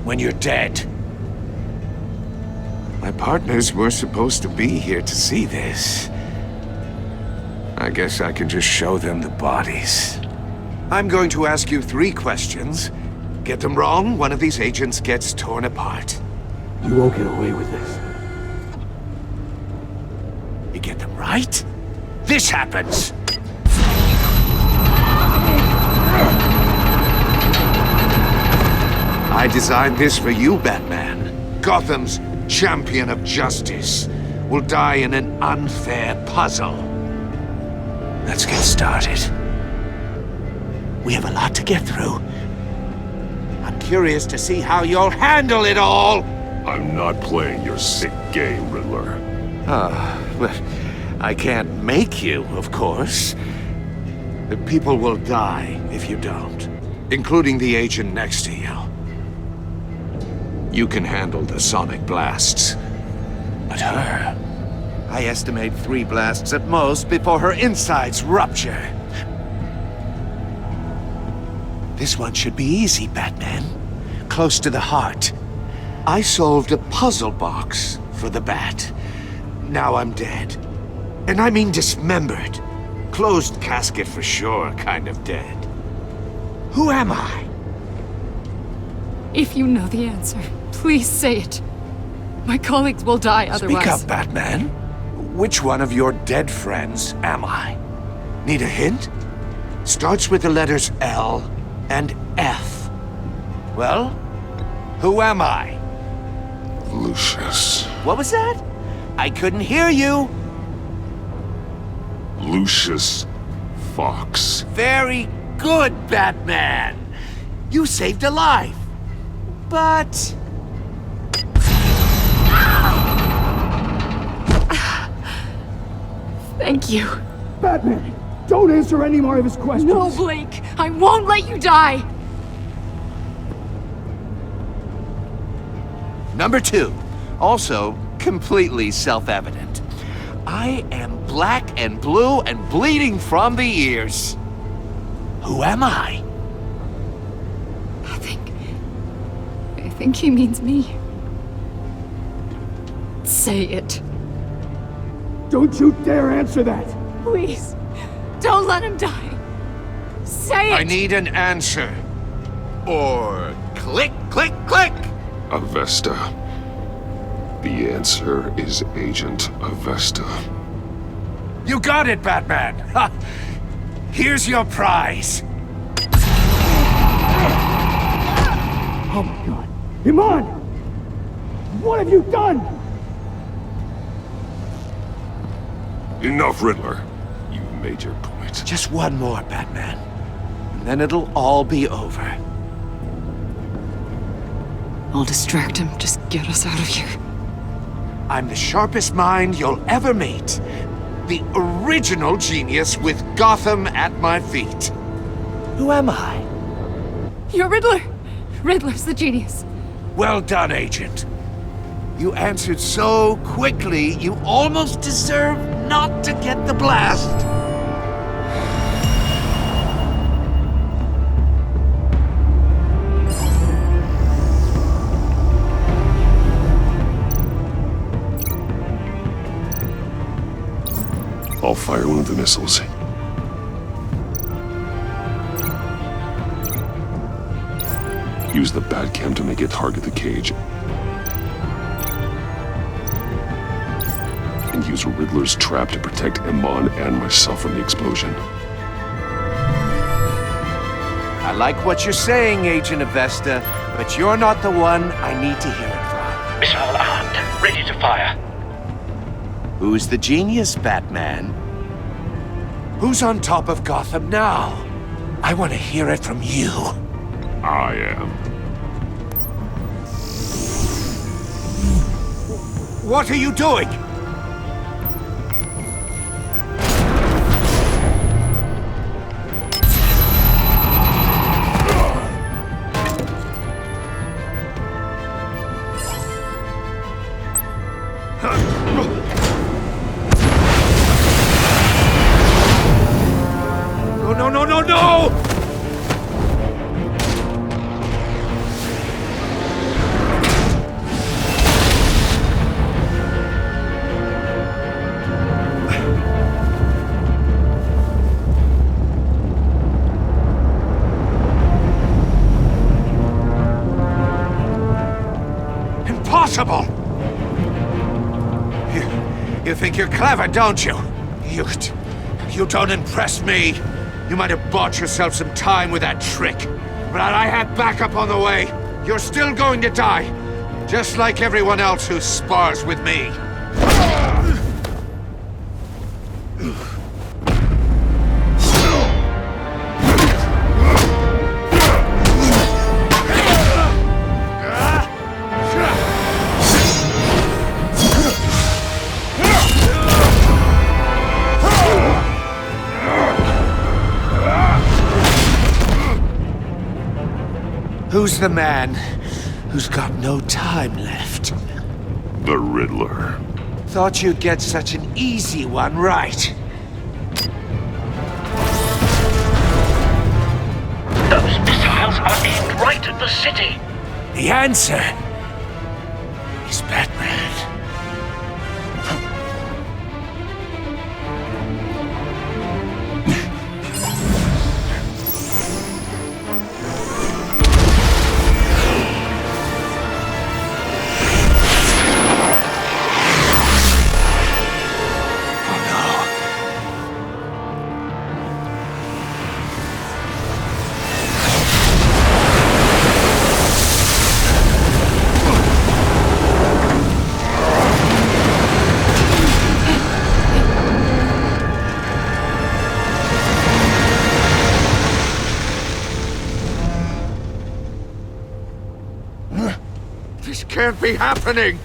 when you're dead. My partners were supposed to be here to see this. I guess I can just show them the bodies. I'm going to ask you 3 questions. Get them wrong, one of these agents gets torn apart. You won't get away with this. You get them right, this happens! I designed this for you, Batman. Gotham's champion of justice will die in an unfair puzzle. Let's get started. We have a lot to get through. I'm curious to see how you'll handle it all! I'm not playing your sick game, Riddler. Well, I can't make you, of course. The people will die if you don't, including the agent next to you. You can handle the sonic blasts. But her, I estimate 3 blasts at most before her insides rupture. This one should be easy, Batman. Close to the heart. I solved a puzzle box for the Bat. Now I'm dead. And I mean dismembered. Closed casket for sure, kind of dead. Who am I? If you know the answer, please say it. My colleagues will die otherwise. Speak up, Batman. Which one of your dead friends am I? Need a hint? Starts with the letters L and F. Well, who am I? Lucius. What was that? I couldn't hear you. Lucius Fox. Very good, Batman. You saved a life. But... Thank you. Batman, don't answer any more of his questions. No, Blake. I won't let you die. Number 2, also completely self-evident. I am black and blue and bleeding from the ears. Who am I? I think he means me. Say it. Don't you dare answer that! Please, don't let him die. Say it! I need an answer. Or click, click, click! Avesta. The answer is Agent Avesta. You got it, Batman! Ha! Here's your prize. Oh my god. Iman! What have you done? Enough, Riddler. You made your point. Just one more, Batman. And then it'll all be over. I'll distract him. Just get us out of here. I'm the sharpest mind you'll ever meet. The original genius with Gotham at my feet. Who am I? You're Riddler. Riddler's the genius. Well done, Agent. You answered so quickly, you almost deserve not to get the blast. I'll fire one of the missiles. Use the Batcave to make it target the cage. And use Riddler's trap to protect Iman and myself from the explosion. I like what you're saying, Agent Avesta, but you're not the one I need to hear it from. Missile armed, ready to fire. Who's the genius, Batman? Who's on top of Gotham now? I want to hear it from you. I am. What are you doing? No! Impossible! You think you're clever, don't you? You don't impress me. You might have bought yourself some time with that trick, but I had backup on the way. You're still going to die, just like everyone else who spars with me. Who's the man who's got no time left? The Riddler. Thought you'd get such an easy one right. Those missiles are aimed right at the city. The answer is Batman. This can't be happening!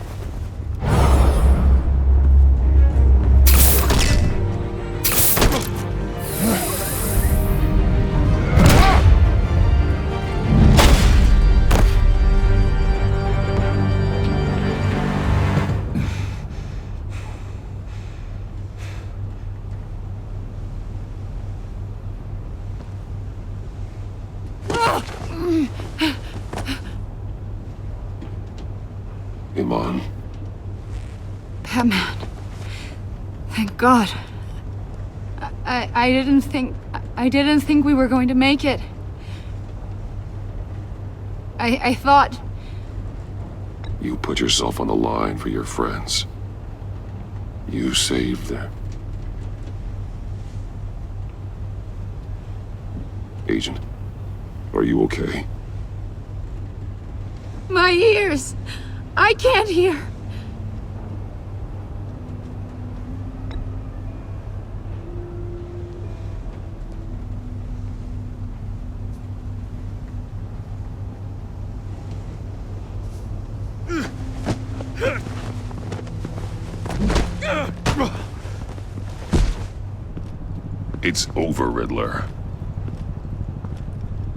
Iman. Batman. Thank God. I didn't think we were going to make it. I thought... You put yourself on the line for your friends. You saved them. Agent, are you okay? My ears! I can't hear! It's over, Riddler.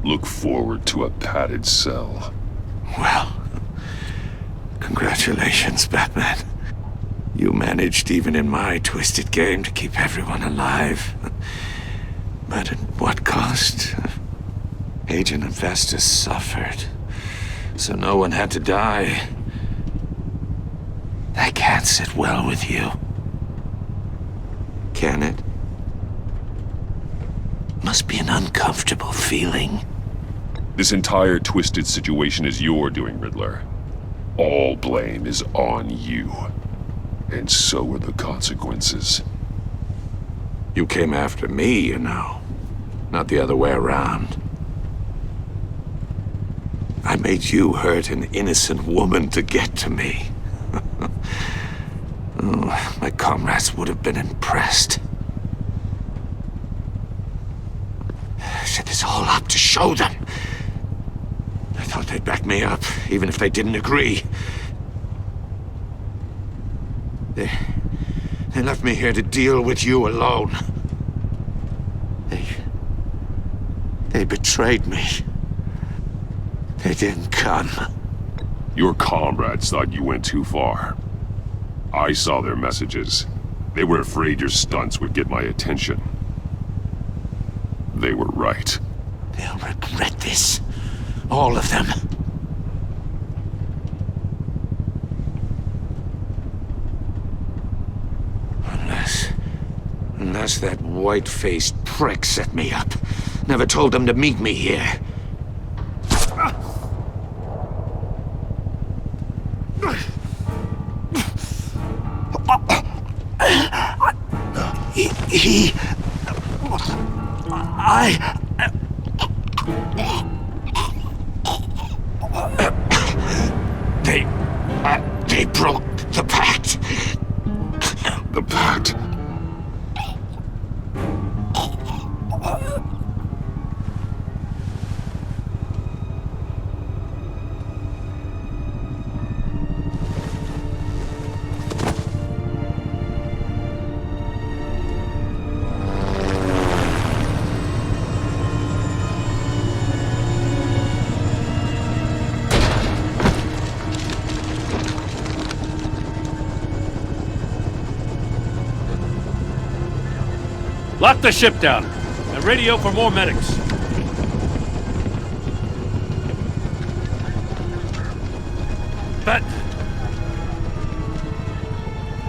Look forward to a padded cell. Well, congratulations, Batman. You managed, even in my twisted game, to keep everyone alive. But at what cost? Agent Avesta suffered, so no one had to die. That can't sit well with you. Can it? Must be an uncomfortable feeling. This entire twisted situation is your doing, Riddler. All blame is on you. And so are the consequences. You came after me, you know. Not the other way around. made you hurt an innocent woman to get to me. Oh, my comrades would have been impressed. I set this all up to show them. I thought they'd back me up, even if they didn't agree. They left me here to deal with you alone. They betrayed me. They didn't come. Your comrades thought you went too far. I saw their messages. They were afraid your stunts would get my attention. They were right. They'll regret this. All of them. Unless that white-faced prick set me up. Never told them to meet me here. They broke the Pact. The Pact? Lock the ship down and radio for more medics.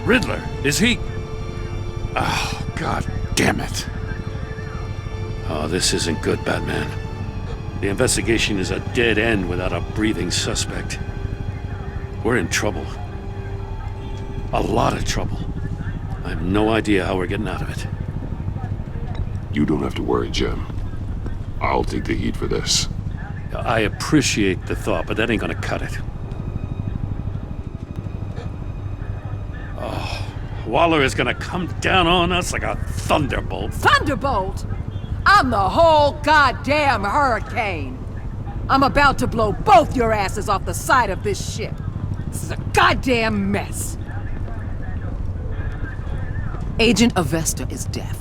Riddler, is he... Oh, God damn it. Oh, this isn't good, Batman. The investigation is a dead end without a breathing suspect. We're in trouble. A lot of trouble. I have no idea how we're getting out of it. You don't have to worry, Jim. I'll take the heat for this. I appreciate the thought, but that ain't gonna cut it. Oh, Waller is gonna come down on us like a thunderbolt. Thunderbolt? I'm the whole goddamn hurricane. I'm about to blow both your asses off the side of this ship. This is a goddamn mess. Agent Avesta is deaf.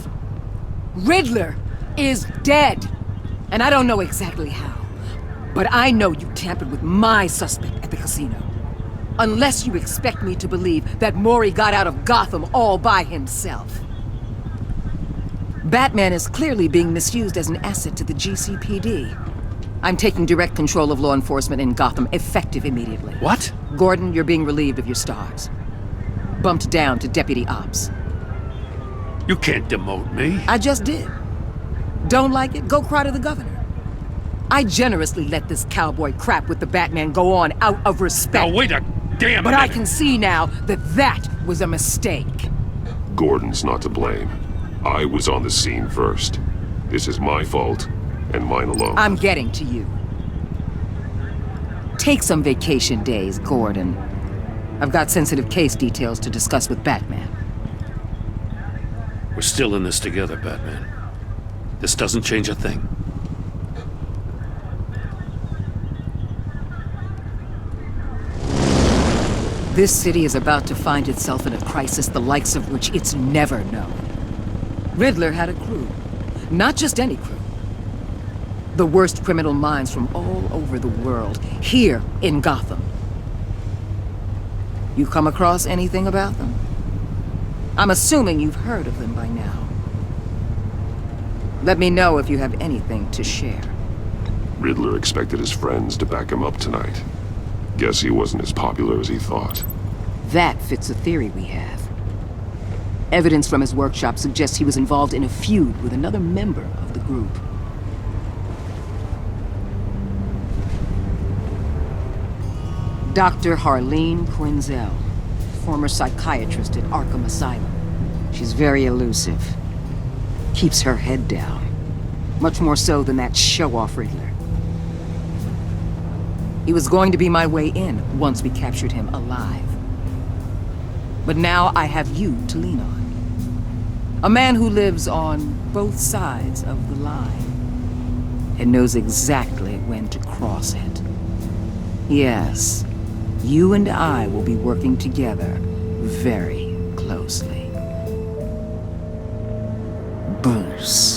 Riddler is dead. And I don't know exactly how. But I know you tampered with my suspect at the casino. Unless you expect me to believe that Mori got out of Gotham all by himself. Batman is clearly being misused as an asset to the GCPD. I'm taking direct control of law enforcement in Gotham, effective immediately. What? Gordon, you're being relieved of your stars. Bumped down to Deputy Ops. You can't demote me. I just did. Don't like it? Go cry to the governor. I generously let this cowboy crap with the Batman go on out of respect. Now wait a damn minute. But I can see now that that was a mistake. Gordon's not to blame. I was on the scene first. This is my fault, and mine alone. I'm getting to you. Take some vacation days, Gordon. I've got sensitive case details to discuss with Batman. We're still in this together, Batman. This doesn't change a thing. This city is about to find itself in a crisis the likes of which it's never known. Riddler had a crew. Not just any crew. The worst criminal minds from all over the world, here in Gotham. You come across anything about them? I'm assuming you've heard of them by now. Let me know if you have anything to share. Riddler expected his friends to back him up tonight. Guess he wasn't as popular as he thought. That fits a theory we have. Evidence from his workshop suggests he was involved in a feud with another member of the group. Dr. Harleen Quinzel, former psychiatrist at Arkham Asylum. She's very elusive. Keeps her head down. Much more so than that show-off Riddler. He was going to be my way in once we captured him alive. But now I have you to lean on. A man who lives on both sides of the line and knows exactly when to cross it. Yes, you and I will be working together very closely. Bruce.